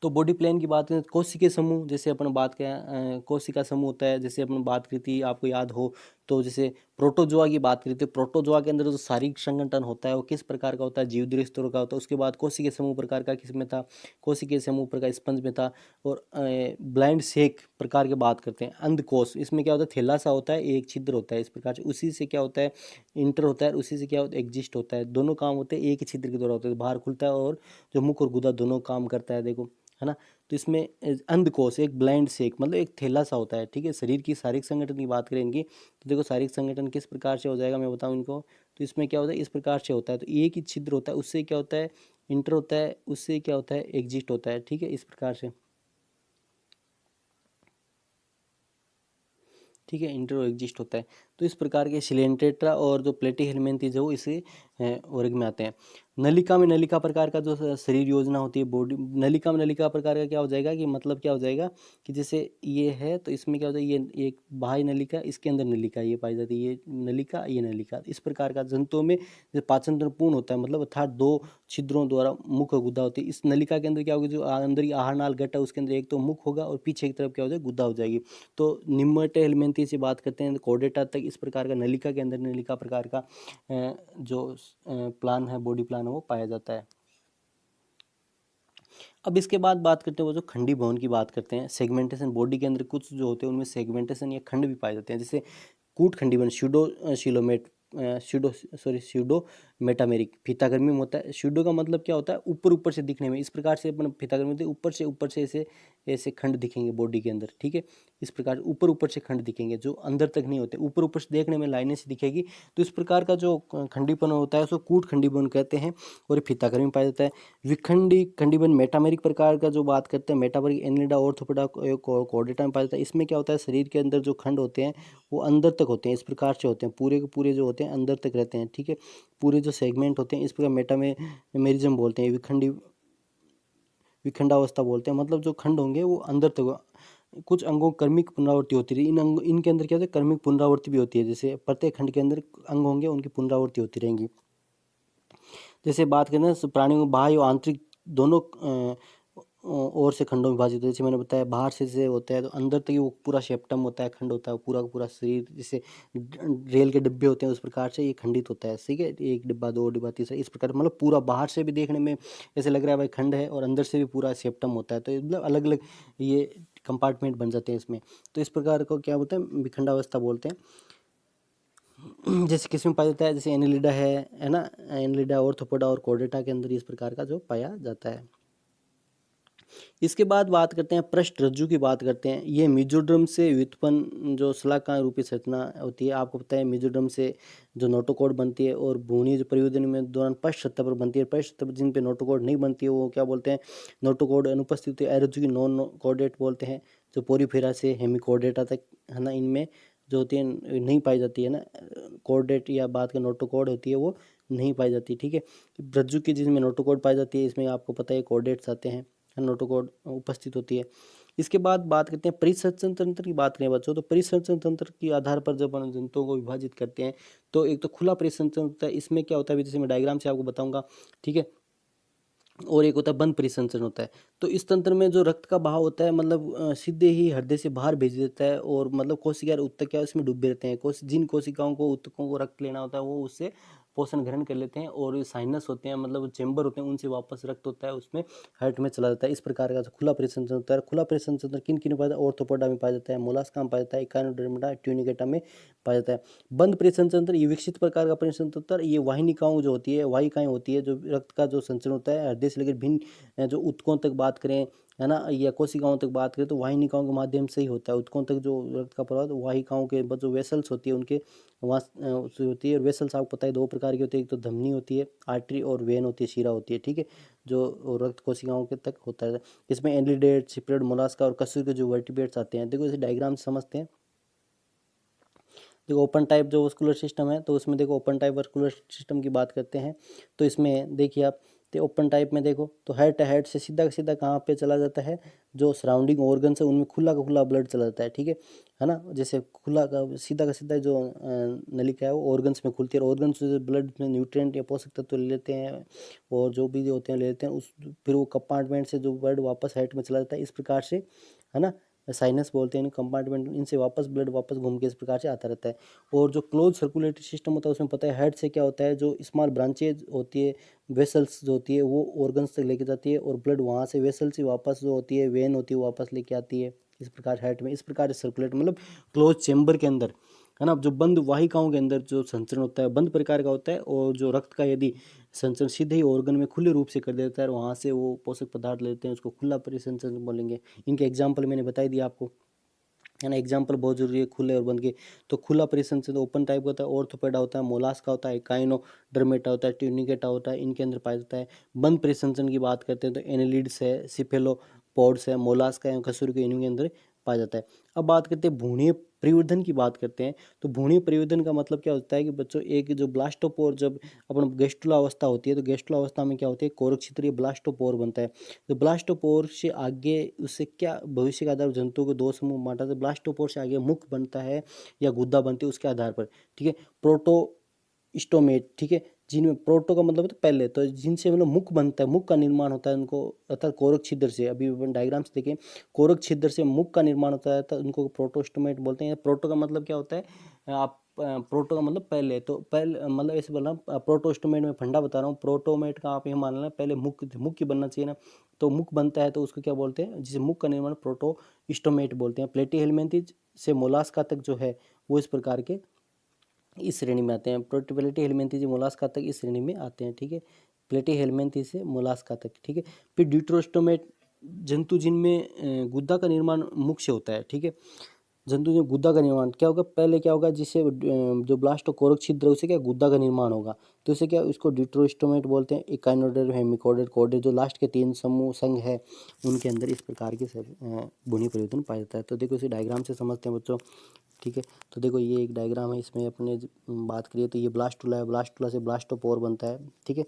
[SPEAKER 1] तो बॉडी प्लान की बात करें तो कोशिका समूह, जैसे अपन बात करें कोशिका समूह होता है, जैसे अपन बात करी थी आपको याद हो तो, जैसे प्रोटोजोआ की बात करी थी। प्रोटोजोआ के अंदर जो शारीरिक संगठन होता है वो किस प्रकार का होता है, जीवद्रव्य स्तरों का होता है। उसके बाद कोशिका समूह प्रकार का किस में था, कोशिका समूह प्रकार स्पंज में था। और ब्लाइंड शेक प्रकार की बात करते हैं, अंधकोश, इसमें क्या होता है, थैला सा होता है, एक छिद्र होता है इस प्रकार से, उसी से क्या होता है इंटर होता है, उसी से क्या होता है एग्जिस्ट होता है। दोनों काम होते हैं एक ही छिद्र के द्वारा होते हैं, बाहर खुलता है और जो मुख और गुदा दोनों काम करता है, देखो, है ना। तो इसमें अंधकोश एक ब्लाइंड शेक मतलब एक थैला सा होता है, ठीक है। शरीर की शारीरिक संगठन की बात करें इनकी, तो देखो शारीरिक संगठन किस प्रकार से हो जाएगा मैं बताऊं इनको। तो इसमें क्या होता है, इस प्रकार से होता है, तो एक ही छिद्र होता है, उससे क्या होता है इंटर होता है, उससे क्या होता है एग्जिस्ट होता है, ठीक है, इस प्रकार से, ठीक है, इंटर और एग्जिस्ट होता है। तो इस प्रकार के सिलेंटेट्रा और जो प्लेटीहेलमिन्थेस है वो इसे वर्ग में आते हैं। नलिका में नलिका प्रकार का जो शरीर योजना होती है बॉडी, नलिका में नलिका प्रकार का क्या हो जाएगा कि मतलब क्या हो जाएगा कि जैसे ये है तो इसमें क्या होता है, ये एक बाह्य नलिका, इसके अंदर नलिका ये पाई जाती है, ये नलिका ये नलिका। इस प्रकार का जंतुओं में जो पाचन तंत्र पूर्ण होता है, मतलब अर्थात दो छिद्रों द्वारा मुख और गुदा होती है। इस नलिका के अंदर क्या होगा, जो अंदर ही आहार नाल गट है उसके अंदर एक तो मुख होगा और पीछे की तरफ क्या हो जाएगा गुदा हो जाएगी। तो निम्नटे हेलमिन्थेस से बात करते हैं कोर्डेटा तक इस प्रकार का नलिका के अंदर नलिका प्रकार का जो प्लान है, बॉडी प्लान है वो पाया जाता है। अब इसके बाद बात करते हैं वो जो खंडी भवन की बात करते हैं, सेगमेंटेशन। बॉडी के अंदर कुछ जो होते हैं उनमें सेगमेंटेशन या खंड भी पाए जाते हैं, जैसे कूट खंडीवन, स्यूडो सिलोमेट स्यूडो मेटामेरिक। फीतागर्मी में होता है। स्यूडो का मतलब क्या होता है, ऊपर ऊपर से दिखने में। इस प्रकार से अपन फीतागर्मी होती है, ऊपर से ऐसे ऐसे खंड दिखेंगे बॉडी के अंदर, ठीक है। इस प्रकार ऊपर ऊपर से खंड दिखेंगे जो अंदर तक नहीं होते, ऊपर ऊपर से देखने में लाइनें से दिखेगी। तो इस प्रकार का जो खंडीपन होता है उसको कूट खंडीपन कहते हैं और ये फीतागर्मी में पाया जाता है। विखंडी खंडीपन मेटामेरिक प्रकार का जो बात करते हैं, मेटामेरिक एनिलिडा ऑर्थोपोडा कॉर्डेटा में पाया जाता है। इसमें क्या होता है, शरीर के अंदर जो खंड होते हैं वो अंदर तक होते हैं, इस प्रकार से होते हैं, पूरे के पूरे जो होते हैं अंदर तक रहते हैं, ठीक है। पूरे जो सेगमेंट होते हैं इस प्रकार मेटामेरिज्म बोलते हैं, विखंडावस्था बोलते हैं। मतलब जो खंड होंगे वो अंदर तक, कुछ अंगों की क्रमिक पुनरावृत्ति होती रही। इनके अंदर क्या होता है, क्रमिक पुनरावृत्ति भी होती है। जैसे प्रत्येक खंड के अंदर अंग होंगे उनकी पुनरावृत्ति होती रहेंगी। जैसे बात करें ना, प्राणियों में बाह्य और आंतरिक दोनों ओर से खंडों में विभाजित होते हैं। जैसे मैंने बताया बाहर से होता है तो अंदर तक वो पूरा सेप्टम होता है, खंड होता है, पूरा का पूरा शरीर। जैसे रेल के डिब्बे होते हैं उस प्रकार से ये खंडित होता है, ठीक है। एक डिब्बा, दो डिब्बा, तीसरा, इस प्रकार मतलब पूरा बाहर से भी देखने में ऐसे लग रहा है भाई खंड है, और अंदर से भी पूरा सेप्टम होता है। तो मतलब अलग अलग ये कंपार्टमेंट बन जाते हैं इसमें। तो इस प्रकार को क्या बोलते हैं, विखंडावस्था बोलते हैं। जैसे किसमें पाया जाता है, जैसे एनिलिडा है ना, एनिलिडा ऑर्थोपोडा और कॉर्डेटा के अंदर इस प्रकार का जो पाया जाता है। इसके बाद बात करते हैं पृष्ठ रज्जु की बात करते हैं। ये मेसोडर्म से व्युत्पन्न जो शलाका रूपी संरचना होती है। आपको पता है मेसोडर्म से जो नोटोकॉर्ड बनती है और भ्रूणीय जो परिवर्धन में दौरान पृष्ठ सतह पर बनती है। पृष्ठ सतह पर जिन पे नोटोकॉर्ड नहीं बनती है वो क्या बोलते हैं, नोटोकॉर्ड अनुपस्थित होती है, रज्जु की नॉन कॉर्डेट बोलते हैं। जो पोरीफेरा से हेमिकॉर्डेटा तक है ना, इनमें जो होती है नहीं पाई जाती है ना, कॉर्डेट या बात का नोटोकॉर्ड होती है वो नहीं पाई जाती, ठीक है। रज्जु की जिसमें नोटोकॉर्ड पाई जाती है इसमें आपको पता है कॉर्डेट्स आते हैं, नोटोकॉर्ड उपस्थित होती है। इसके बाद बात करते हैं परिसंचरण तंत्र की। बात करें बच्चों तो परिसंचरण तंत्र के आधार पर जब हम जंतुओं को विभाजित करते हैं तो एक तो खुला परिसंचरण होता है। इसमें क्या होता है, जैसे मैं डायग्राम से आपको बताऊंगा, ठीक है। और एक होता है बंद परिसंचरण होता है। तो इस तंत्र में जो रक्त का बहाव होता है मतलब सीधे ही हृदय से बाहर भेज देता है, और मतलब कोशिका उत्तक क्या उसमें डूबे रहते हैं। जिन कोशिकाओं को उत्तकों को रक्त लेना होता है वो उससे पोषण ग्रहण कर लेते हैं, और साइनस होते हैं मतलब चेंबर होते हैं उनसे वापस रक्त होता है उसमें हार्ट में चला जाता है। इस प्रकार का खुला परिसंचरण होता है। खुला परिसंचरण किन किन में पाया जाता है, ऑर्थोपोडा में पाया जाता है, मोलास्का में पाया जाता है, इकानोडर्मिडा ट्यूनिकेटा में पाया जाता है। बंद परिसंचरण ये विकसित प्रकार का परिसंचरण, ये वाहिनिकाओं जो होती है, वाहिकाएं होती है जो रक्त का जो संचरण होता है हृदय से लेकर भिन्न जो उत्तकों तक बात करें है ना, या कोशिकाओं तक बात करें तो वाहिनिकाओं के माध्यम से ही होता है। उत्तकों तक जो रक्त का प्रवाह तो वाहिकाओं के जो वेसल्स होती है उनके वहाँ होती है। और वेसल्स आपको पता है दो प्रकार की होती है, एक तो धमनी होती है, आर्टरी, और वेन होती है, शिरा होती है, ठीक है, जो रक्त कोशिकाओं के तक होता है। इसमें एनलिडेट, सिप्रेड, मोलास्का और कशूर के जो वर्टिब्रेट्स आते हैं। देखो इसे डायग्राम से समझते हैं। देखो ओपन टाइप जो वस्कुलर सिस्टम है तो उसमें देखो ओपन टाइप वस्कुलर सिस्टम की बात करते हैं तो इसमें देखिए आप, तो ओपन टाइप में देखो तो हेड से सीधा सीधा कहाँ पे चला जाता है, जो सराउंडिंग ऑर्गन्स है उनमें खुला का खुला ब्लड चला जाता है, ठीक है ना। जैसे खुला का सीधा जो नलिका है वो ऑर्गन्स में खुलती है, और ऑर्गन्स से ब्लड में न्यूट्रिएंट या पोषक तत्व ले लेते हैं, और जो भी होते हैं ले लेते हैं उस, फिर वो कंपार्टमेंट से जो ब्लड वापस हेड में चला जाता है, इस प्रकार से है ना। साइनस बोलते हैं कंपार्टमेंट, इनसे वापस ब्लड वापस घूम के इस प्रकार से आता रहता है। और जो क्लोज सर्कुलेटरी सिस्टम होता है उसमें पता है हेड से क्या होता है, जो स्मॉल ब्रांचेज होती है, वेसल्स जो होती है वो ऑर्गन्स तक लेके जाती है, और ब्लड वहाँ से वेसल से वापस जो होती है वेन होती है वापस लेके आती है। इस प्रकार हेड में इस प्रकार सर्कुलेट मतलब क्लोज चेम्बर के अंदर है ना, जो बंद वाहिकाओं के अंदर जो संचरण होता है बंद प्रकार का होता है। और जो रक्त का यदि संचरण सीधे ही ऑर्गन में खुले रूप से कर देता है और वहाँ से वो पोषक पदार्थ लेते हैं उसको खुला परिसंचरण बोलेंगे। इनके एग्जाम्पल मैंने बता दिया आपको है ना, एग्जाम्पल बहुत जरूरी है खुले और बंद के। तो खुला परिसंचरण ओपन टाइप का होता है, ऑर्थोपेडा होता है, मोलास्का होता है, काइनोडर्मेटा होता है, ट्यूनिकेटा होता है, इनके अंदर पाया जाता है। बंद परिसंचरण की बात करते हैं तो एनेलिड्स है, सिफेलोपोड्स है, मोलास्का है, खसूर के इनके अंदर पाया जाता है। अब बात करते हैं भ्रूणीय परिवर्धन की बात करते हैं। तो भ्रूणीय परिवर्धन का मतलब क्या होता है कि बच्चों एक जो ब्लास्टोपोर जब अपन गेस्टुला अवस्था होती है तो गेस्टुला अवस्था में क्या होती है, कोरक क्षेत्रीय ब्लास्टोपोर बनता है। तो ब्लास्टोपोर से आगे उससे क्या भविष्य के आधार पर जंतुओं को दो समूह बांटा जाता है। ब्लास्टोपोर से आगे मुख बनता है या गुद्दा बनती है उसके आधार पर, ठीक है। प्रोटोस्टोमेट, ठीक है, जिनमें प्रोटो का मतलब है तो पहले, तो जिनसे मतलब मुख बनता है, मुख का निर्माण होता है उनको, अर्थात कोरक छिद्र से, अभी अपन डायग्राम से देखें, कोरक छिद्र से मुख का निर्माण होता है तो उनको प्रोटोस्टोमेट बोलते हैं। प्रोटो का मतलब क्या होता है, आप प्रोटो का मतलब पहले, तो पहले मतलब ऐसे बोल रहा हूँ, प्रोटोस्टोमेट में फंडा बता रहा हूँ, प्रोटोमेट का आप ये मान लेना पहले मुख्य बनना चाहिए ना। तो मुख बनता है तो उसको क्या बोलते हैं, जिसे मुख का निर्माण प्रोटोस्टोमेट बोलते हैं। प्लेटी हेलमिंथेस से मोलास्का तक जो है वो इस प्रकार के इस श्रेणी में आते हैं। प्लेटी हेलमिंथेसी मोलास्का तक इस श्रेणी में आते हैं, ठीक है। प्लेटी हेलमिंथेसी मोलास्का तक, ठीक है। फिर ड्यूटेरोस्टोमेट जंतु जिनमें गुदा का निर्माण मुख्य होता है, ठीक है। जंतु में गुदा का निर्माण क्या होगा, पहले क्या होगा, जिससे जो ब्लास्टोकोरक छिद्र है उसे क्या गुदा का निर्माण होगा, तो इसे क्या उसको ड्यूटेरोस्टोमेट बोलते हैं। इकाइनोडर्म, हेमिकोडर्म, कोडे, जो लास्ट के 3 समूह संघ है उनके अंदर इस प्रकार के भूमि परिवर्तन पाया जाता है। तो देखो इसे डायग्राम से समझते हैं बच्चों, ठीक है। तो देखो ये एक डायग्राम है, इसमें अपने बात करिए तो ये ब्लास्टुला है, ब्लास्टुला से ब्लास्टोपोर बनता है, ठीक है।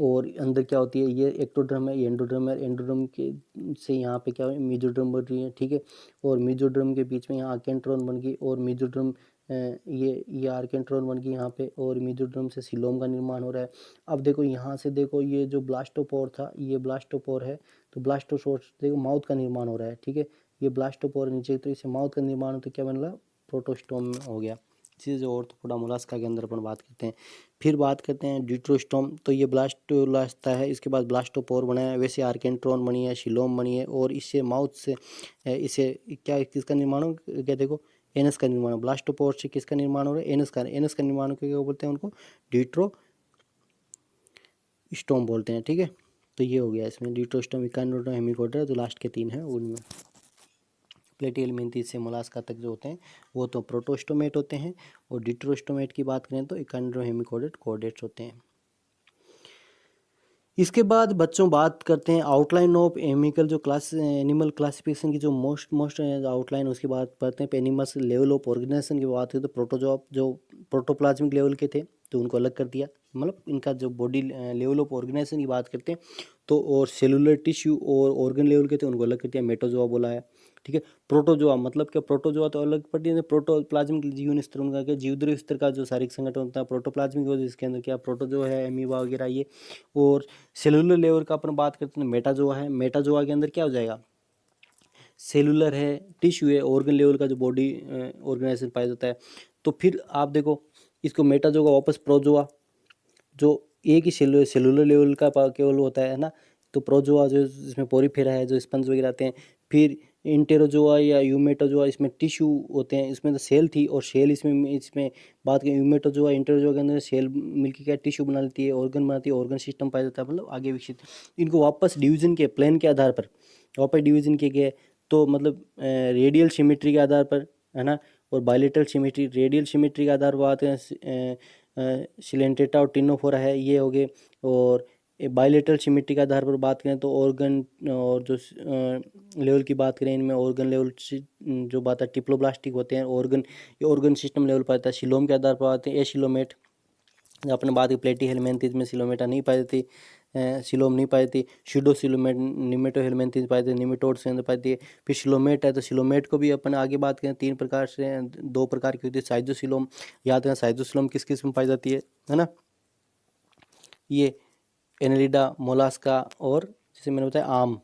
[SPEAKER 1] और अंदर क्या होती है, ये एक्टोड्रम है, ये एंडोड्रम है, एंडोड्रम के से यहाँ पे क्या है मेसोड्रम बन रही है, ठीक है। और मेसोड्रम के बीच में यहाँ आर्केंट्रॉन बन गई, और मेसोड्रम ये आर्केंट्रॉन बन गई यहाँ पे, और मेसोड्रम से सिलोम का निर्माण हो रहा है। अब देखो यहाँ से देखो ये जो ब्लास्टोपोर था, ये ब्लास्टोपोर है, तो ब्लास्टोपोर देखो माउथ का निर्माण हो रहा है, ठीक है। ये ब्लास्टोपोर नीचे, तो इससे माउथ का निर्माण हो तो क्या बन रहा, प्रोटोस्टोम हो गया। चीज़ और ऑर्थोपोडा मोलास्का के अंदर अपन बात करते हैं। फिर बात करते हैं ड्यूटेरोस्टोम, तो ये ब्लास्टुलास्ता है, इसके बाद ब्लास्टोपोर बना है, वैसे आर्केंट्रॉन बनी है, शिलोम बनी है, और इससे माउथ से इसे क्या किसका निर्माण हो क्या, देखो एनस का निर्माण हो। ब्लास्टोपोर से किसका निर्माण हो रहा है, एनस का निर्माण हो, क्या बोलते हैं उनको, ड्यूटेरोस्टोम बोलते हैं, ठीक है। तो ये हो गया इसमें ड्यूटेरोस्टोम, इकाइनोडर्म, हेमिकोडर्म, जो लास्ट के 3 हैं उनमें। प्लेटी हेलमिंथेसी से मोलास्का तक जो होते हैं वो तो प्रोटोस्टोमेट होते हैं, और ड्यूटेरोस्टोमेट की बात करें तो इकाइनोडर्म, हेमिकोडर्म, कॉर्डेट्स होते हैं। इसके बाद बच्चों बात करते हैं आउटलाइन ऑफ एमिकल, जो क्लास एनिमल क्लासिफिकेशन की जो मोस्ट आउटलाइन, उसकी बात करते हैं। एनिमल्स लेवल ऑफ ऑर्गेनाइजेशन की बात करें तो प्रोटोजोआ जो प्रोटोप्लाज्मिक लेवल के थे तो उनको अलग कर दिया, मतलब इनका जो बॉडी लेवल ऑफ ऑर्गेनाइजेशन की बात करते हैं तो, और सेलुलर टिश्यू और ऑर्गन लेवल के थे उनको अलग कर दिया, मेटोजोआ बोला है, ठीक है। प्रोटोजोआ मतलब क्या, प्रोटोजोआ तो अलग पड़ती है, प्रोटोप्लाज्मिक जीवन स्तर उनका क्या, जीवद्रव्य स्तर का जो शारीरिक संगठन होता है प्रोटोप्लाज्मिक, जिसके अंदर क्या प्रोटोजोआ है, एमीबा वगैरह ये। और सेलुलर लेवल का अपन बात करते हैं मेटाजोआ है, मेटाजोआ के अंदर क्या हो जाएगा, सेलुलर है, टिश्यू है, ऑर्गन लेवल का जो बॉडी ऑर्गेनाइजेशन पाया जाता है। तो फिर आप देखो इसको मेटाजोआ वापस प्रोजोआ, जो एक ही सेलुलर लेवल का केवल होता है ना, तो प्रोजोआ जो इसमें पोरीफेरा है, जो स्पंज वगैरह आते हैं। फिर इंटेरोजोआ या यूमेटोजोआ, इसमें टिश्यू होते हैं, इसमें तो सेल थी, और सेल इसमें बात करें यूमेटोजोआ इंटेरोजोआ के अंदर सेल मिलकर क्या टिश्यू बना लेती है, ऑर्गन बनाती है, ऑर्गन सिस्टम पाया जाता है, मतलब आगे विकसित। इनको वापस डिवीजन के प्लान के आधार पर वापस डिवीजन किए गए, तो मतलब रेडियल सिमेट्री के आधार पर, है ना। और बायलेटरल सिमेट्री, रेडियल सिमेट्री के आधार पर आते हैं सिलेंटेटा और टिनोफोरा है, ये हो गए। और बायलेटरल सिमेट्री के आधार पर बात करें तो ऑर्गन और जो लेवल की बात करें, इनमें ऑर्गन लेवल जो बात है टिप्लोब्लास्टिक होते हैं, ऑर्गन सिस्टम लेवल पर आता है। सिलोम के आधार पर आते हैं एसिलोमेट, अपने बात की प्लेटी हेलमिंथेस में सिलोमेटा नहीं पाई जाती, सिलोम नहीं पाई जाती। स्यूडो सिलोमेट निमेटो हेलमिंथेस पाई जाती, निमेटोड से अंदर पाई जाती है। फिर सिलोमेट है, तो सिलोमेट को भी अपन आगे बात करें 3 प्रकार से, 2 प्रकार की होती है। साइजोसिलोम, याद रखना साइजोसिलोम किस किस में पाई जाती है ना, ये एनेलिडा, मोलास्का, और जैसे मैंने बताया आम,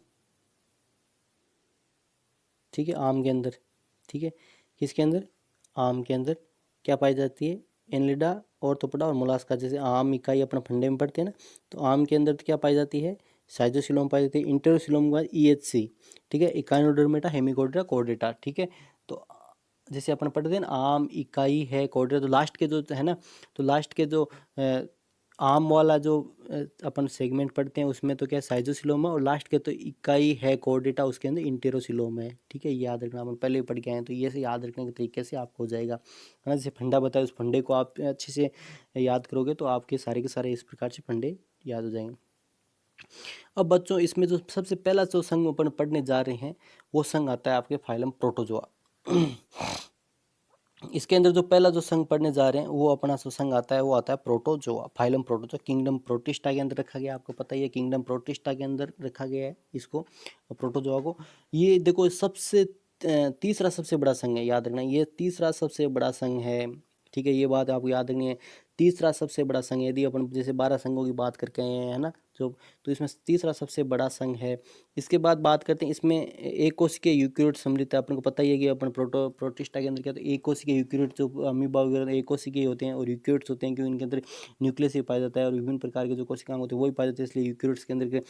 [SPEAKER 1] ठीक है, आम के अंदर, ठीक है। किसके अंदर, आम के अंदर क्या पाई जाती है, एनलिडा, ऑर्थोपोडा और मोलास्का। जैसे आम इकाई अपना फंडे में पढ़ते हैं ना, तो आम के अंदर तो क्या पाई जाती है, साइजोसिलोम पाई जाती है। इंटेरोसिलोम के बाद EHC, ठीक है, इकाइनोडर्मेटा, हेमिकोडर्मा, कॉर्डेटा, ठीक है। तो जैसे अपन पढ़ते हैं ना, आम इकाई है, कॉर्डेटा, तो लास्ट के जो है ना, तो लास्ट के जो आम वाला जो अपन सेगमेंट पढ़ते हैं उसमें तो क्या साइजोसिलोम है, और लास्ट के तो इकाई है कॉर्डेटा, उसके अंदर इंटेरोसिलोम है, ठीक है। ये याद रखना, अपन पहले ही पढ़ के आए हैं, तो ये से याद रखने के तरीके से आपको हो जाएगा, है ना। जैसे फंडा बताया, उस फंडे को आप अच्छे से याद करोगे तो आपके सारे के सारे इस प्रकार से फंडे याद हो जाएंगे। अब बच्चों इसमें जो सबसे पहला जो संघ अपन पढ़ने जा रहे हैं वो संघ आता है आपके फाइलम प्रोटोजोआ। इसके अंदर जो पहला जो संघ पढ़ने जा रहे हैं वो अपना जो संघ आता है वो आता है protozoa, phylum protozoa. Kingdom protista के अंदर रखा गया, आपको पता ही है, किंगडम प्रोटिस्टा के अंदर रखा गया है इसको, प्रोटोजोआ को। ये देखो सबसे तीसरा सबसे बड़ा संघ है, याद रखना, ये तीसरा सबसे बड़ा संघ है, ठीक है। ये बात आपको याद रखनी है, तीसरा सबसे बड़ा संघ। यदि अपन जैसे 12 संघों की बात करके आए हैं, है ना, जो, तो इसमें तीसरा सबसे बड़ा संघ है। इसके बाद बात करते हैं, इसमें एक कोशिकीय यूकेरियोट सम्मिलित है। अपन को पता ही है कि अपन प्रोटिस्टा के अंदर क्या, तो एक कोशिकीय यूकेरियोट जो अमीबा वगैरह एक कोशिकीय होते हैं, और यूकेरियोट्स होते हैं क्योंकि इनके अंदर न्यूक्लियस ही पाया जाता है, और विभिन्न प्रकार के जो कोशिकाएं होती है वही पाए जाते हैं, इसलिए यूकेरियोट्स के अंदर के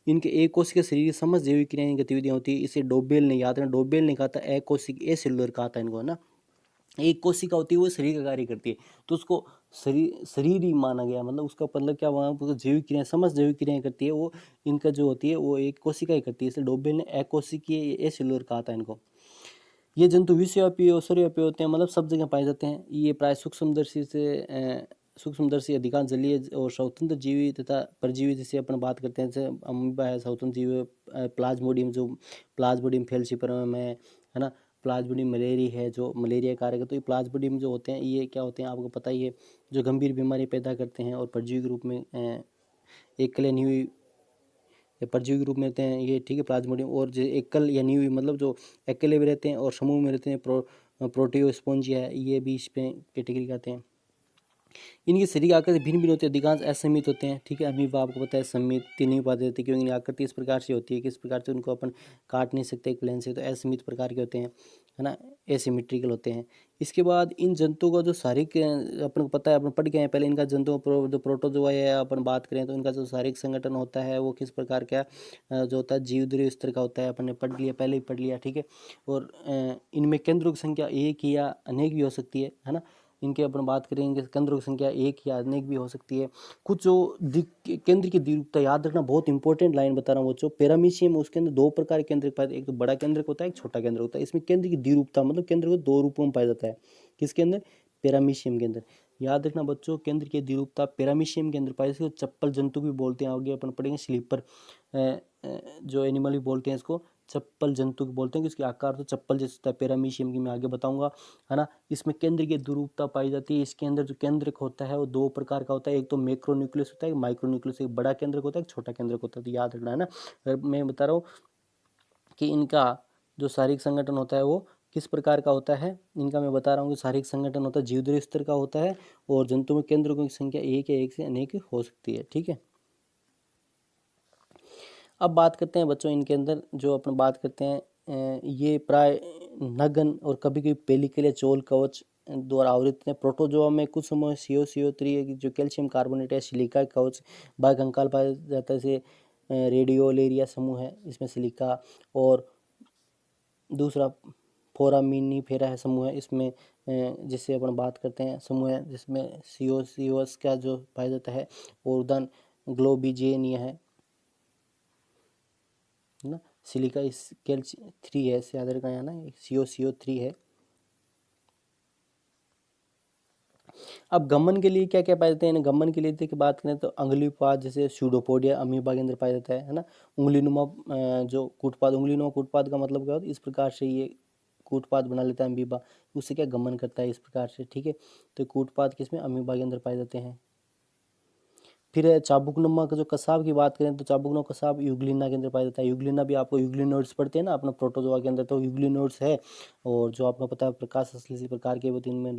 [SPEAKER 1] इनके एक कोशिकीय शरीर समस्त जैविक क्रियाएं गतिविधियां होती है। इसे डोबेल ने, याद रखना, डोबेल ने कहा था एक कोशिकीय सेलुलर कहा था इनको, है ना। एक कोशिका होती है वो शरीर का कार्य करती है, तो उसको शरीर ही माना गया, मतलब उसका मतलब क्या, वहाँ पर जैविक क्रियाएं, समस्त जैविक क्रियाएं करती है वो, इनका जो होती है वो एक कोशिका ही करती है, इसलिए डोबेल ने अकोशिकीय एसेल्युलर कहा था इनको। ये जंतु विश्वव्यापी और सर्वव्यापी होते हैं, मतलब सब जगह पाए जाते हैं। ये प्राय सूक्ष्मदर्शी अधिकांश जलीय और स्वतंत्र जीवी तथा परजीवी, जैसे अपन बात करते हैं, जैसे अमीबा है स्वतंत्र जीवी है, प्लाज्मोडियम जो प्लाज्मोडियम फैलसिफरम है ना, प्लाज्मोडियम मलेरिया है जो मलेरिया कारक है। तो ये प्लाज्मोडियम जो होते हैं ये क्या होते हैं आपको पता ही है, जो गंभीर बीमारी पैदा करते हैं और परजीवी के रूप में एकल नहीं हुई परजीवी के रूप में रहते हैं ये, ठीक है, प्लाज्मोडियम। और जो एकल या नहीं हुई मतलब जो अकेले भी रहते हैं और समूह में रहते हैं, प्रोटियोस्पोंजिया है, ये भी इस पे कैटेगरी के आते हैं। इनकी शरीर की आकृति भिन्न भिन्न होती है, अधिकांश असमित होते हैं, ठीक है। अमीबा आपको पता है समित नहीं पाते रहते, क्योंकि इनकी आकृति इस प्रकार से होती है, किस प्रकार से उनको अपन काट नहीं सकते एक प्लेन से, तो असमित प्रकार के होते हैं, है ना, एसिमेट्रिकल होते हैं। इसके बाद इन जंतुओं का जो शारीरिक, अपन को पता है, अपन पढ़ गए हैं पहले, इनका जंतुओं जो प्रोटोजोआ है अपन बात करें तो इनका जो शारीरिक संगठन होता है वो किस प्रकार का जो होता है, जीवद्रव्य स्तर का होता है, अपन ने पढ़ लिया, पहले ही पढ़ लिया, ठीक है। और इनमें केंद्रों की संख्या एक या अनेक भी हो सकती है ना। इनके अपन बात करेंगे केंद्रों की संख्या एक या अनेक भी हो सकती है। कुछ जो केंद्र की द्विरूपता याद रखना, बहुत इंपॉर्टेंट लाइन बता रहा हूँ बच्चों। पैरामीशियम उसके अंदर दो प्रकार के केंद्र पाए जाते हैं, एक तो बड़ा केंद्रक होता है, एक छोटा केंद्रक होता है। इसमें केंद्र की द्विरूपता मतलब केंद्र को दो रूपों में पाया जाता है, किसके अंदर, पैरामीशियम के अंदर। याद रखना बच्चों, केंद्र की द्विरूपता पैरामीशियम के अंदर पाई जाती है। चप्पल जंतु भी बोलते हैं, आगे अपन पढ़ेंगे, स्लीपर जो एनिमल भी बोलते हैं इसको, चप्पल जंतु बोलते हैं, कि इसके आकार तो चप्पल जैसा होता है, पैरामीशियम की मैं आगे बताऊंगा, है ना। इसमें केंद्र की द्विरूपता पाई जाती है। इसके अंदर जो केंद्रक होता है वो दो प्रकार का होता है, एक तो मैक्रो न्यूक्लियस होता है, एक माइक्रो न्यूक्लियस, एक बड़ा केंद्रक होता है, एक छोटा केंद्रक होता है, तो याद रखना है ना। मैं बता रहा हूँ कि इनका जो शारीरिक संगठन होता है वो किस प्रकार का होता है, इनका मैं बता रहा हूँ कि शारीरिक संगठन होता है जीवद्रव्य स्तर का होता है, और जंतु में केंद्रकों की संख्या एक या एक से अनेक हो सकती है, ठीक है। अब बात करते हैं बच्चों, इनके अंदर जो अपन बात करते हैं, ये प्राय नगन और कभी कभी पेलिकल या चोल कवच द्वारा आवृत हैं। प्रोटोजोआ में कुछ समय CO3 जो कैल्शियम कार्बोनेट है, सिलिका कवच बाह्य कंकाल पाया जाता है, जैसे रेडियोलेरिया समूह है, इसमें सिलिका। और दूसरा फोरामिनीफेरा है समूह है, इसमें जिससे अपन बात करते हैं समूह है जिसमें CO का जो पाया जाता है। और उदाहरण ग्लोबिजेनिया है ना, सिलिका इस कैल्शियम 3 है, इससे याद रखना है ना, CO3 है। अब गमन के लिए क्या क्या पाए जाते हैं, गमन के लिए की बात करें तो अंगुलीपाद जैसे सूडोपोडिया अमीबा के अंदर पाया जाता है ना। उंगलीनुमा जो कूटपाद, उंगलीनुमा कूटपाद का मतलब क्या होता है, इस प्रकार से ये कूटपाद बना लेता है अमीबा, उससे क्या गमन करता है इस प्रकार से, ठीक है। तो कूटपाद किसमें, अमीबा के अंदर पाए जाते हैं। फिर चाबुकनुमा का जो कसाब की बात करें तो चाबुकनुमा कसाब यूग्लिना के अंदर पाया जाता है। यूग्लिना भी आपको यूग्लिनोड्स पढ़ते हैं ना अपना प्रोटोजोआ के अंदर, तो यूग्लिनोड्स है। और जो आपको पता है प्रकाश संश्लेषी प्रकार के होते हैं, इनमें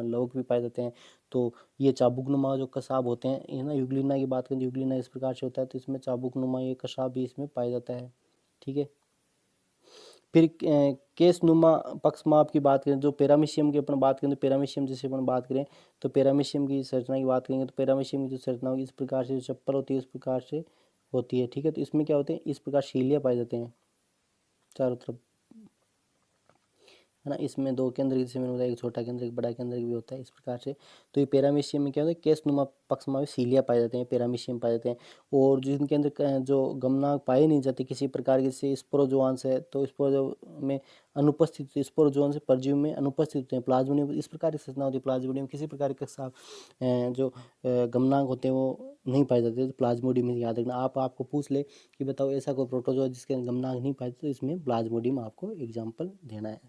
[SPEAKER 1] लौह भी पाए जाते हैं। तो ये चाबुकनुमा जो कसाब होते हैं, ये ना यूग्लिना की बात करें तो यूग्लिना इस प्रकार से होता है, तो इसमें चाबुकनुमा ये कसाब भी इसमें पाया जाता है, ठीक है। फिर केसनुमा पक्षमाप की बात करें, जो पैरामीशियम की अपन बात करें तो पैरामीशियम जैसे अपन बात करें तो पैरामीशियम की संरचना की बात करेंगे तो पैरामीशियम की जो संरचना होगी इस प्रकार से, जो चप्पल होती है इस प्रकार से होती है, ठीक है। तो इसमें क्या होते हैं, इस प्रकार शीलिया पाए जाते हैं चारों तरफ, है ना। इसमें दो केंद्र जैसे मैंने बताया, एक छोटा केंद्र एक बड़ा केंद्र भी होता है इस प्रकार से। तो ये पैरामीशियम में क्या होता है, केसनुमा पक्षमा में सीलिया पाए जाते हैं, पैरामीशियम पाए जाते हैं। और जो इनके अंदर जो गमनांक पाए नहीं जाते किसी प्रकार के, जैसे स्पोरोजोआंस है तो स्पोरो में अनुपस्थित, स्पोरोजोआन से परजीवी में अनुपस्थित होते हैं। प्लाज्मोडियम इस प्रकार की संरचना होती है, प्लाज्मोडियम किसी प्रकार के साथ जो गमनांक होते हैं वो नहीं पाए जाते, तो प्लाज्मोडियम याद रखना। आपको पूछ ले कि बताओ ऐसा कोई प्रोटोजोआ जिसके गमनांक नहीं पाए, तो इसमें प्लाज्मोडियम आपको एग्जाम्पल देना है।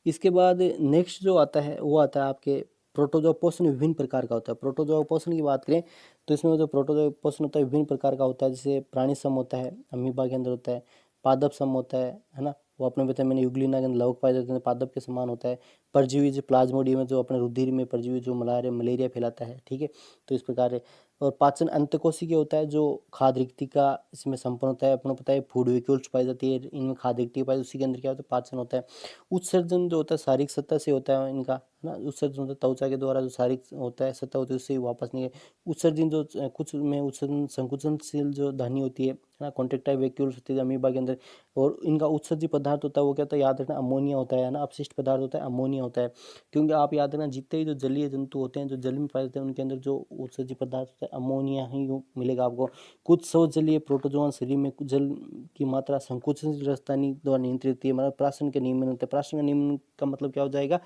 [SPEAKER 1] इसके बाद नेक्स्ट जो आता है वो आता है आपके प्रोटोजोआ पोषण विभिन्न प्रकार का होता है। प्रोटोजोआ पोषण की बात करें तो इसमें जो प्रोटोजोआ पोषण होता है विभिन्न प्रकार का होता है, जैसे प्राणी सम होता है, अमीबा के अंदर होता है, पादप सम होता है ना, वो अपने बताया मैंने यूग्लिना के अंदर लवक पाए जाते हैं, पादप के समान होता है। परजीवी जो प्लाज्मोडियम है, जो अपने रुधिर में परजीवी जो मलेरिया फैलाता है, ठीक है। तो इस प्रकार है। और पाचन अंतकोशिकीय होता है, जो खाद्य रिक्तिका इसमें संपन्न होता है। अपने पता है फूड वैक्यूल्स पाई जाती है, इनमें खाद्य रिक्तिका पाई, उसी के अंदर क्या होता है, पाचन होता है। उत्सर्जन जो होता है शारीरिक सतह से होता है इनका, है ना। उत्सर्जन होता है त्वचा के द्वारा, जो शारीरिक होता है सतह होती है उससे वापस नहीं। उत्सर्जन जो कुछ में उत्सर्जन संकुचनशील जो ध्वनि होती है ना, कॉन्ट्रेक्टाइल वैक्यूल्स होती है अमीबा के अंदर। और इनका उत्सर्जित पदार्थ होता है वो क्या होता है, याद रखना, अमोनिया होता है ना। अपशिष्ट पदार्थ होता है अमोनिया होता है। क्योंकि आप याद रखना, जितने ही जो जलीय जंतु होते हैं, जो जल में पाए जाते हैं, उनके अंदर जो उत्सर्जित पदार्थ होता है अमोनिया ही मिलेगा आपको। कुछ शौचजलीय प्रोटोजोआ शरीर में जल की मात्रा संकुचनशील राजधानी द्वारा नियंत्रित होती है, मतलब प्राशन के नियमन होता है। प्राशन के नियमन का मतलब क्या हो जाएगा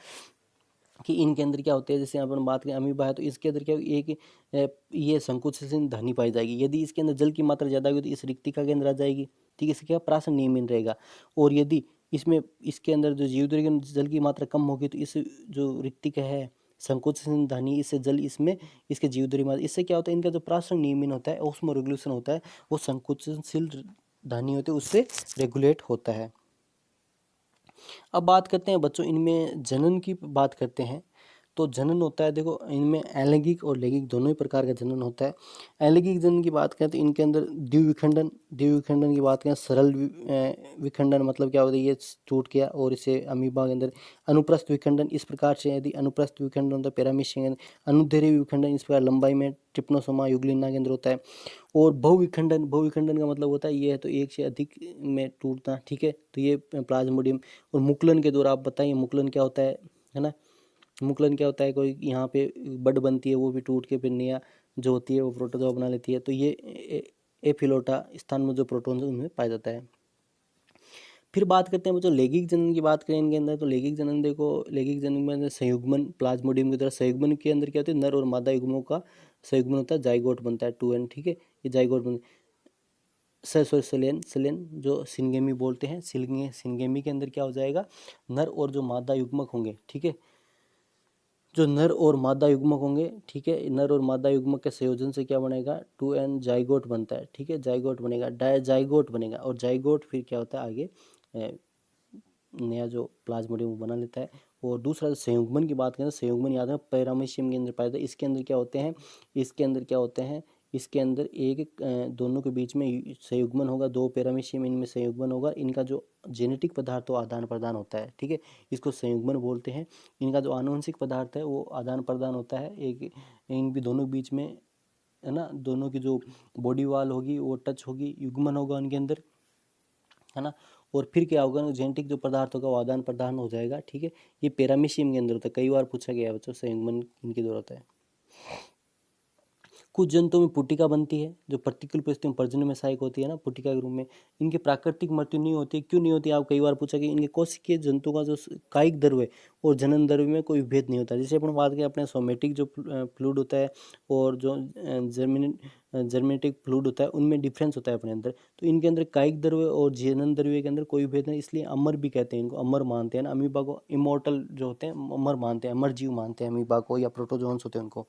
[SPEAKER 1] कि इनके अंदर क्या होते हैं, जैसे अपन बात करें अमीबा है, तो इसके अंदर क्या एक ये संकुचनशील ध्वनि पाई जाएगी। यदि इसके अंदर जल की मात्रा ज़्यादा होगी तो इस रिक्तिका के अंदर आ जाएगी, ठीक है। इससे क्या प्राशन नियमन रहेगा। और यदि इसमें इसके अंदर जो जीवद्री के अंदर जल की मात्रा कम होगी तो इस जो रिक्तिका है संकुचनशील ध्वनि, इससे जल इसमें इसके जीवद्री मात्रा, इससे क्या होता है, इनका जो प्राशन नियमन होता है, ऑस्मो रेगुलेशन होता है, वो संकुचनशील ध्वनि होती है उससे रेगुलेट होता है। अब बात करते हैं बच्चों, इनमें जनन की बात करते हैं। तो जनन होता है, देखो इनमें अलैंगिक और लैंगिक दोनों ही प्रकार का जनन होता है। अलैंगिक जनन की बात करें तो इनके अंदर द्विविखंडन की बात करें, सरल विखंडन मतलब क्या होता है, ये टूट गया। और इसे अमीबा के अंदर अनुप्रस्थ विखंडन इस प्रकार से, यदि अनुप्रस्थ विखंडन होता है पैरामीशियम के अंदर, अनुदैर्घ्य विखंडन इस प्रकार लंबाई में ट्रिप्नोसोमा यूग्लिना के अंदर होता है। और बहुविखंडन का मतलब होता है ये है तो एक से अधिक में टूटना, ठीक है। तो ये प्लाज्मोडियम। और मुकुलन के द्वारा आप बताइए मुकुलन क्या होता है ना। मुकुलन क्या होता है, कोई यहाँ पे बड बनती है वो भी टूट के फिर नया जो होती है वो प्रोटोजोआ बना लेती है। तो ये एफिलोटा स्थान में जो प्रोटोन उनमें पाया जाता है। फिर बात करते हैं बच्चों लैंगिक जनन की। बात करें इनके अंदर तो लैंगिक जनन, देखो लैंगिक जनन में संयुग्मन प्लाज्मोडियम की तरह, संयुग्मन के अंदर क्या होता है, नर और मादा युग्मों का संयुग्मन होता है, जाइगोट बनता है 2n, ठीक है। ये जाइगोट बन सिलेन जो सिंगेमी बोलते हैं, सिंगेमी के अंदर क्या हो जाएगा, नर और जो मादा युग्मक होंगे, ठीक है। जो नर और मादा युग्मक होंगे, ठीक है, नर और मादा युग्मक के संयोजन से क्या बनेगा, 2n जाइगोट बनता है, ठीक है। जाइगोट बनेगा, डायजाइगोट बनेगा। और जाइगोट फिर क्या होता है आगे नया जो प्लाज्मोडियम बना लेता है। और दूसरा संयुग्मन की बात करें, संयुग्मन याद है पैरामीशियम के अंदर पाया जाता है। इसके अंदर क्या होते हैं, इसके अंदर एक दोनों के बीच में संयुग्मन होगा, दो पैरामीशियम इनमें संयुग्मन होगा। इनका जो जेनेटिक पदार्थ वो आदान प्रदान होता है, ठीक है। इसको संयुग्मन बोलते हैं। इनका जो आनुवंशिक पदार्थ है वो आदान प्रदान होता है, एक इन भी दोनों के बीच में, है ना। दोनों की जो बॉडी वाल होगी वो टच होगी, युग्मन होगा उनके अंदर, है ना। और फिर क्या होगा, जेनेटिक जो पदार्थ होगा वो आदान प्रदान हो जाएगा, ठीक है। ये पैरामीशियम के अंदर होता है, कई बार पूछा गया है बच्चों, संयुग्मन इनके द्वारा होता है। कुछ जंतुओं में पुटिका बनती है, जो प्रतिकूल परिस्थितियों में प्रजनन में सहायक होती है ना, पुटिका के रूप में। इनकी प्राकृतिक मृत्यु नहीं होती, क्यों नहीं होती, आप कई बार पूछा कि इनके कोशिकीय जंतु का जो कायिक द्रव्य है और जनन द्रव्य में कोई भेद नहीं होता। जैसे अपन बात करें अपने सोमेटिक जो फ्लूइड होता है और जो जर्मेटिक फ्लूइड होता है, उनमें डिफरेंस होता है अपने अंदर। तो इनके अंदर कायिक द्रव्य और जनन द्रव्य के अंदर कोई भेद नहीं, इसलिए अमर भी कहते हैं इनको, अमर मानते हैं ना। अमीबा को इमोर्टल जो होते हैं अमर मानते हैं, अमर जीव मानते हैं अमीबा को, या प्रोटोजोन्स होते हैं उनको।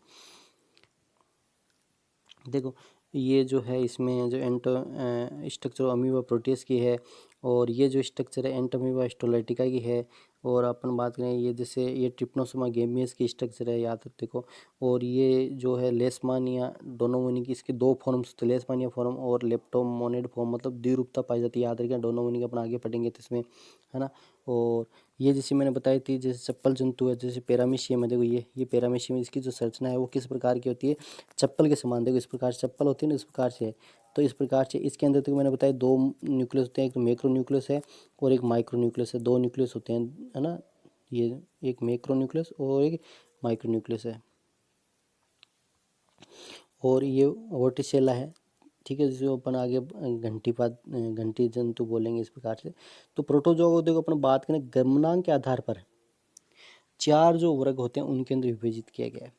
[SPEAKER 1] देखो ये जो है इसमें जो स्ट्रक्चर अमीबा प्रोटेस की है, और ये जो स्ट्रक्चर है एंटोमीबा स्टोलाइटिका की है। और अपन बात करें ये जैसे ये ट्रिप्नोसोमा गेमियस की स्ट्रक्चर है, याद रखते को। और ये जो है लेशमानिया डोनोमोनी की, इसके दो फॉर्म्स होते हैं, लेशमानिया फॉर्म और लेप्टोमोनेड फॉर्म, मतलब द्विरूपता पाई जाती है, याद रखें। डोनोमोनी का अपन आगे पढ़ेंगे तो इसमें, है ना। और ये जैसे मैंने बताई थी, जैसे चप्पल जंतु है, जैसे पैरामीशियम है, देखो ये पैरामीशियम, इसकी जो संरचना है वो किस प्रकार की होती है, चप्पल के समान। देखो इस प्रकार से चप्पल होती है ना, इस प्रकार से है। तो इस प्रकार से इसके अंदर तो मैंने बताया दो न्यूक्लियस होते हैं, एक मैक्रो न्यूक्लियस है और एक माइक्रो न्यूक्लियस है, दो न्यूक्लियस होते हैं, है ना। ये एक मैक्रो न्यूक्लियस और एक माइक्रो न्यूक्लियस है। और ये वर्टिसेला है, ठीक है, जिसे अपन आगे घंटी जंतु बोलेंगे इस प्रकार से। तो प्रोटोजोआ को देखो अपन बात करें गमनांक के आधार पर चार जो वर्ग होते हैं उनके अंदर विभाजित किया गया है।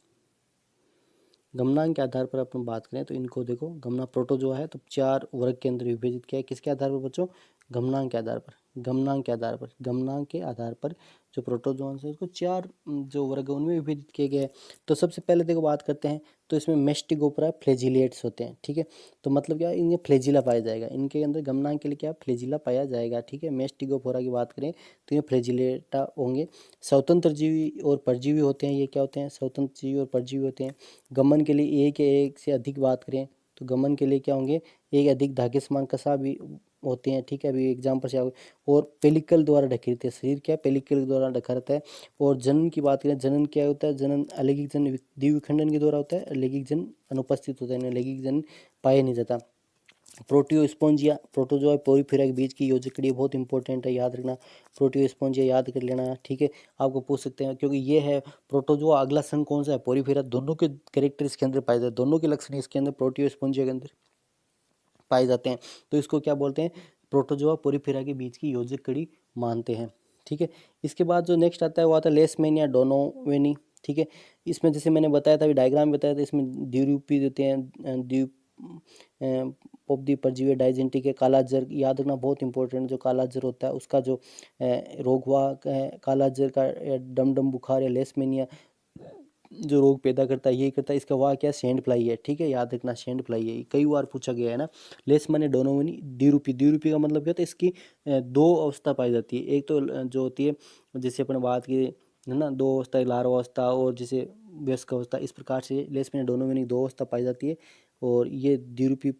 [SPEAKER 1] गमनांक के आधार पर अपन बात करें तो इनको देखो, गमना प्रोटोजोआ है तो चार वर्ग के अंदर विभाजित किया है। किसके आधार पर बच्चों, गमनांक के आधार पर, गमनांक के आधार पर, गमनांक के आधार पर जो प्रोटोजोन्स है उसको 4 जो वर्ग है उनमें विभाजित किया गया है। तो सबसे पहले देखो बात करते हैं, तो इसमें मेस्टिगोपरा फ्लैजिलेट्स होते हैं, ठीक है। तो मतलब क्या, इनमें फ्लैजिला पाया जाएगा, इनके अंदर गमनांक के लिए क्या फ्लैजिला पाया जाएगा, ठीक है। मेस्टिगोपोरा की बात करें तो ये फ्लैजिलेटा होंगे। स्वतंत्र जीवी और परजीवी होते हैं, ये क्या होते हैं, स्वतंत्र जीवी और परजीवी होते हैं। गमन के लिए एक या एक से अधिक बात करें तो गमन के लिए क्या होंगे, एक अधिक धागे समान कसा भी होते हैं, ठीक है। अभी एग्जाम्पल से और पेलिकल द्वारा ढके रहते हैं, शरीर क्या पेलिकल द्वारा ढका रहता है। और जनन की बात करें, जनन क्या होता है, जनन अलैंगिक जन द्विविखंडन के द्वारा होता है, लैंगिक जन अनुपस्थित होता है, लैंगिक जन पाया नहीं जाता। प्रोटियोस्पोंजिया प्रोटोजोआ पोरिफेरा के बीच की योजकड़ी बहुत इंपॉर्टेंट है, याद रखना। प्रोटियोस्पोंजिया याद कर लेना, ठीक है। आपको पूछ सकते हैं क्योंकि ये है प्रोटोजोआ, अगला संघ कौन सा है, पोरिफेरा। दोनों के कैरेक्टर इसके अंदर पाए जाते हैं, दोनों के लक्षण इसके अंदर प्रोटियोस्पोंजिया के अंदर पाए जाते हैं। तो इसको क्या बोलते हैं, प्रोटोजोआ पोरिफेरा के बीच की योजक कड़ी मानते हैं, ठीक है। इसके बाद जो नेक्स्ट आता है वो आता है लेशमैनिया डोनोवेनी, ठीक है। इसमें जैसे मैंने बताया था, अभी डायग्राम बताया था, इसमें द्विरूपी देते हैं, द्वीप उपद्वीप परजीवी डाइजेंटिक है। कालाजर याद रखना बहुत इंपॉर्टेंट, जो कालाजर होता है उसका जो रोगवाहक है कालाजर का, डमडम बुखार या लेशमैनिया जो रोग पैदा करता है यही करता है। इसका वाह क्या सैंड फ्लाई है, ठीक है, याद रखना सैंड फ्लाई है, कई बार पूछा गया है ना। लेशमैनिया डोनोवेनी द्विरूपी, द्विरूपी का मतलब क्या होता है, इसकी दो अवस्था पाई जाती है। एक तो जो होती है जैसे अपने बात की है ना, दो अवस्था, लार्वावस्था और जैसे वयस्क अवस्था, इस प्रकार से लेशमैनिया डोनोवेनी दो अवस्था पाई जाती है। और ये द्विरूपी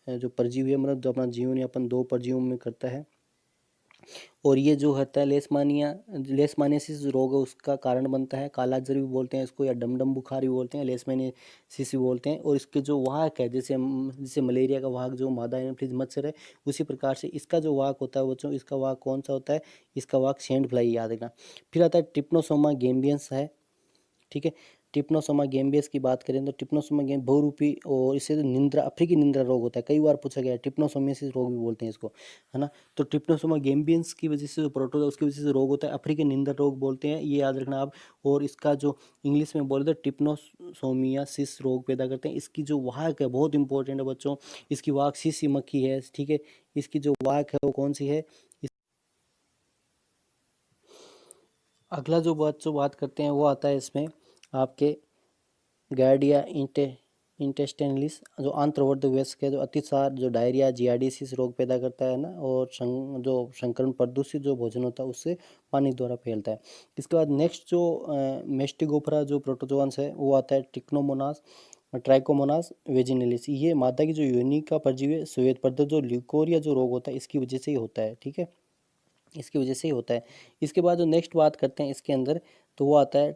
[SPEAKER 1] जो परजीवी है, मतलब जो अपना जीवन यापन दो परजीवियों में करता है। और ये जो होता है लेशमानियासिस रोग है उसका कारण बनता है। कालाजर भी बोलते हैं इसको, या डमडम बुखार भी बोलते हैं, लेशमानियासिस भी बोलते हैं। और इसके जो वाहक है, जैसे मलेरिया का वाहक जो मादा एनाफिलीज मच्छर है, उसी प्रकार से इसका जो वाहक होता है बच्चों, इसका वाहक कौन सा होता है, इसका वाहक सैंड फ्लाई, याद रखना। फिर आता है ट्रिप्नोसोमा गेम्बियंस है, ठीक है। ट्रिप्नोसोमा गेम्बियस की बात करें तो ट्रिप्नोसोमा गेम बहुरूपी, और इससे जो निंद्रा, अफ्रीकी निंद्रा रोग होता है, कई बार पूछा गया है, ट्रिप्नोसोमियासिस रोग भी बोलते हैं इसको, है ना। तो ट्रिप्नोसोमा गेम्बियंस की वजह से जो प्रोटोजोआ उसकी वजह से रोग होता है, अफ्रीकी निंद्रा रोग बोलते हैं, ये याद रखना आप। और इसका जो इंग्लिश में बोले तो ट्रिप्नोसोमियासिस रोग पैदा करते हैं। इसकी जो वाहक है बहुत इंपॉर्टेंट है बच्चों, इसकी वाहक सीसी मक्खी है, ठीक है। इसकी जो वाहक है वो कौन सी है। अगला जो बात करते हैं वो आता है इसमें आपके गार्डिया इंटेस्टिनलिस, जो आंत्रवर्ध वयस्क है, जो अतिसार, जो डायरिया, जियाडिसिस रोग पैदा करता है ना। और जो संक्रमण प्रदूषित जो भोजन होता है उससे पानी द्वारा फैलता है। इसके बाद नेक्स्ट जो मेस्टिगोफरा जो प्रोटोजोआंस है वो आता है ट्रिक्नोमोनास ट्राइकोमोनास वेजिनलिस। ये मादा की जो योनि का परजीवी है, श्वेत प्रदर जो ल्यूकोरिया जो रोग होता है इसकी वजह से ही होता है, ठीक है, इसकी वजह से ही होता है। इसके बाद जो नेक्स्ट बात करते हैं इसके अंदर, तो वो आता है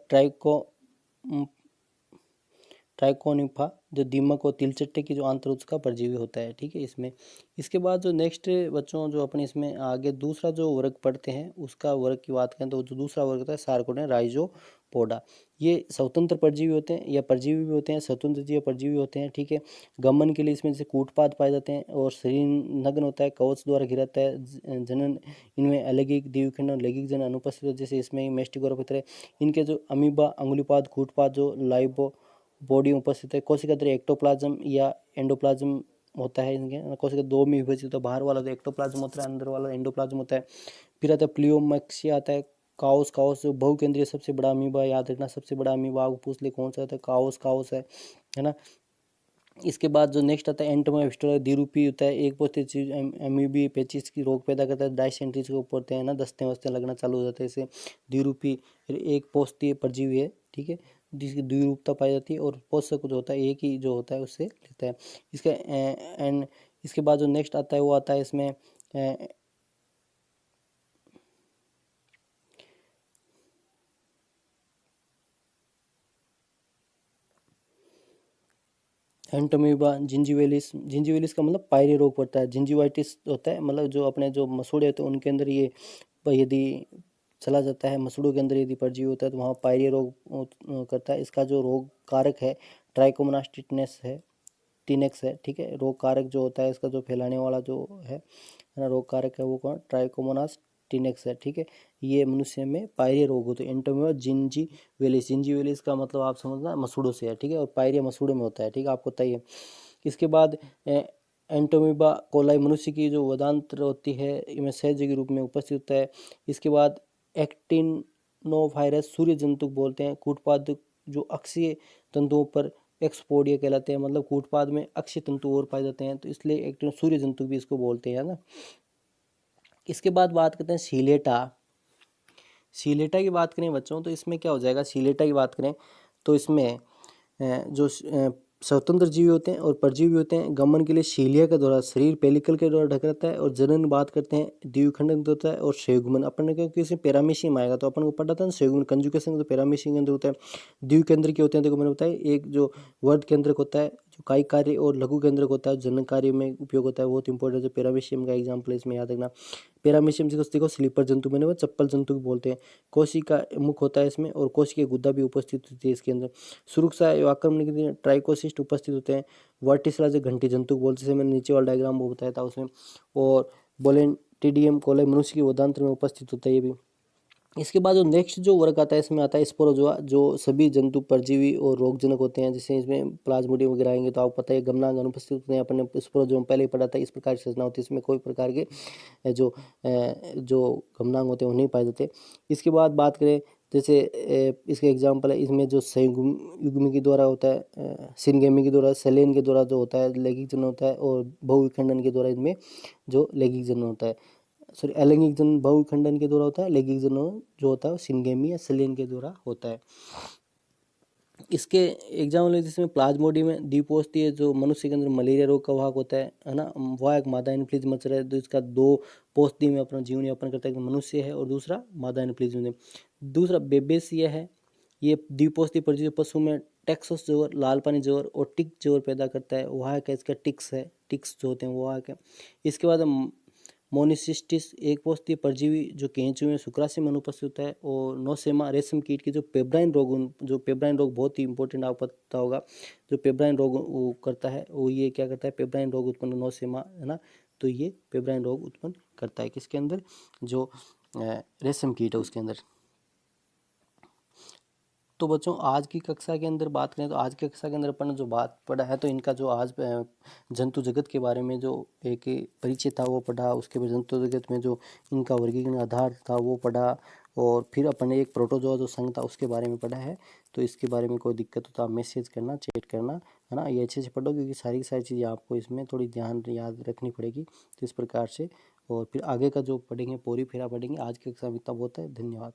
[SPEAKER 1] ट्राइकोनिफा, जो दीमक और तिलचट्टे की जो आंतरुज का परजीवी होता है, ठीक है इसमें। इसके बाद जो नेक्स्ट बच्चों जो अपने इसमें आगे दूसरा जो वर्ग पढ़ते हैं उसका वर्ग की बात करें तो जो दूसरा वर्ग होता है सार्कोडेन राइजोपोडा। ये स्वतंत्र परजीवी होते हैं या परजीवी भी होते हैं, स्वतंत्र जीव परजीवी होते हैं, ठीक है। गमन के लिए इसमें जैसे कूटपाद पाए जाते हैं, और शरीर नग्न होता है, कवच द्वारा घिराता है। जनन इनमें अलैंगिक द्विखंड और लैंगिक जनन अनुपस्थित होते हैं, जैसे इसमें मेस्टिगोरा की तरह। इनके जो अमीबा, अंगुलीपाद, कूटपाद जो लाइबो बॉडी में उपस्थित है। कोशिका तरह एक्टोप्लाज्म या एंडोप्लाज्म होता है इनके। कोशिका दो में विभाजित होता है, बाहर वाला तो एक्टोप्लाज्म होता है, अंदर वाला एंडोप्लाज्म होता है। फिर आता है प्लियोमैक्सिया आता है। काउस जो बहुकेंद्रीय सबसे बड़ा अमीबा, याद रखना सबसे बड़ा अमीबा आपको पूछ ले कौन सा होता है, काउस है ना। इसके बाद जो नेक्स्ट आता है एंटोमाइस्टोरा द्विरूपी होता है, एक पोस्ती चीज अमीबी पेचिस की रोग पैदा करता है। डायसेंट्रीज के ऊपर होते हैं ना, दस्ते वस्ते लगना चालू हो जाते हैं, इसे द्विरूपी एक पोस्तीय परजीवी है, ठीक है, जिसकी द्विरूपता पाई जाती है। और पोषक जो होता है एक ही जो होता है उससे लेता है इसका। एंड इसके बाद जो नेक्स्ट आता है वो आता है इसमें एंटोमीबा जिंजीवेलिस का मतलब पायरी रोग पड़ता है। जिंजीवाइटिस होता है मतलब जो अपने जो मसूड़े होते हैं उनके अंदर ये यदि चला जाता है, मसूड़ों के अंदर यदि परजीवी होता है तो वहाँ पायरी रोग करता है। इसका जो रोग कारक है ट्राइकोमोनास टिनेक्स है, ठीक है। रोग कारक जो होता है इसका जो फैलाने वाला जो है ना रोग कारक है वो कौन, ट्राइकोमोनास टिनेक्स है, ठीक है। ये मनुष्य में पायरिया रोग होता है। एंटोमीबा जिंजीवेलिस का मतलब आप समझना मसूड़ों से है, ठीक है, और पायरिया मसूड़ों में होता है, ठीक है, आपको बताइए। इसके बाद एंटोमीबा कोलाई मनुष्य की जो वदांत्र होती है इनमें सहज के रूप में उपस्थित होता है। इसके बाद एक्टिन एक्टिनोवायरस सूर्य जंतु बोलते हैं। कूटपाद जो अक्षीय तंतुओं पर एक्सपोडिया कहलाते हैं, मतलब कूटपाद में अक्षीय तंतु और पाए जाते हैं, तो इसलिए एक्टिनो सूर्य जंतु भी इसको बोलते हैं ना। इसके बाद बात करते हैं सीलेटा। सीलेटा की बात करें बच्चों, तो इसमें क्या हो जाएगा, सीलेटा की बात करें तो इसमें जो स्वतंत्र जीवी होते हैं और परजीवी होते हैं, गमन के लिए सीलिया के द्वारा शरीर पेलिकल के द्वारा ढक रहता है, और जनन बात करते हैं द्विखंडन होता है और संयुग्मन। अपन ने क्या किसी पैरामीशियम आएगा तो अपन को पता था ना, संयुग्मन कंजुगेशन तो पैरामीशियम के अंदर होता है। द्विकेंद्र के होते हैं, देखो मैंने बताया, एक जो वर्ध केंद्रक होता है जो कायिक कार्य, और लघु केंद्रक होता है जनन कार्य में उपयोग होता है, बहुत इंपॉर्टेंट है। जो पैरामीशियम का एग्जाम्पल है इसमें याद रखना। पैरामीशियम से देखो स्लीपर जंतु मैंने वो चप्पल जंतु भी बोलते हैं। कोशिका मुख होता है इसमें, और कोशिकीय गुदा भी उपस्थित होती है इसके अंदर। सुरक्षा एवं आक्रमण के लिए ट्राइकोसिस्ट उपस्थित होते हैं। वर्टिसला जो घंटी जंतु बोलते हैं, जैसे मैंने नीचे वाला डायग्राम वो बताया था उसमें। और बोलेंटिडियम कोलाई मनुष्य के उदांत्र में उपस्थित होता है ये भी। इसके बाद जो नेक्स्ट जो वर्ग आता है इसमें आता है स्पोरोजोआ, जो सभी जंतु परजीवी और रोगजनक होते हैं। जैसे इसमें प्लाज्मोडियम वगैरह आएंगे तो आपको पता है गमनांग अनुपस्थित होते हैं। अपन ने स्पोरोजोम पहले ही पढ़ा था, इस प्रकार की रचना होती है, इसमें कोई प्रकार के जो गमनांग होते हैं वो नहीं पाए जाते। इसके बाद बात करें जैसे इसके एग्जाम्पल है, इसमें जो संयुग्मी के द्वारा होता है, सिनगेमी के द्वारा, सेलेन के द्वारा जो होता है लैंगिक जनन होता है, और बहुविखंडन के द्वारा इनमें जो लैंगिक जनन होता है, सॉरी अलैंगिक जनन बहुविखंडन के द्वारा होता है, लैंगिक जनन जो होता है वो सिनगेमी या सेलेन के द्वारा होता है। इसके एग्जाम्पल है जिसमें प्लाज्मोडियम में द्विपोस्तीय जो मनुष्य के अंदर मलेरिया रोग का वाहक होता है ना, वह एक मादा एनफ्लूएंजा मच्छर है, तो इसका दो पोस्ती में अपना जीवन यापन करता है, एक मनुष्य है और दूसरा मादा एनफ्लूएंजा। दूसरा बेबेसिया है, ये द्विपोस्ती परजीवी पशु में टेक्सस जोर, लाल पानी जोर और टिक जोर पैदा करता है, वह है इसका टिक्स है, टिक्स जो होते हैं वो है। इसके बाद मोनिसिस्टिस एक पोस्तीय परजीवी जो केंचुए में शुक्राशय में अनुपस्थित होता है, और नोसेमा रेशम कीट के जो पेब्राइन रोग, जो पेब्राइन रोग बहुत ही इंपॉर्टेंट आपको पता होगा, जो पेब्राइन रोग वो करता है, वो ये क्या करता है, पेब्राइन रोग उत्पन्न, नोसेमा है ना, तो ये पेब्राइन रोग उत्पन्न करता है किसके अंदर, जो रेशम कीट है उसके अंदर। तो बच्चों आज की कक्षा के अंदर बात करें तो आज की कक्षा के अंदर अपन ने जो बात पढ़ा है, तो इनका जो आज जंतु जगत के बारे में जो एक परिचय था वो पढ़ा, उसके बाद जंतु जगत में जो इनका वर्गीकरण आधार था वो पढ़ा, और फिर अपन ने एक प्रोटोजोआ जो संघ था उसके बारे में पढ़ा है। तो इसके बारे में कोई दिक्कत हो तो आप मैसेज करना, चैट करना, है ना, ये अच्छे से पढ़ो, क्योंकि सारी की सारी चीज़ें आपको इसमें थोड़ी ध्यान याद रखनी पड़ेगी। तो इस प्रकार से, और फिर आगे का जो पढ़ेंगे पूरी फेरा पढ़ेंगे। आज की कक्षा में इतना बहुत है, धन्यवाद।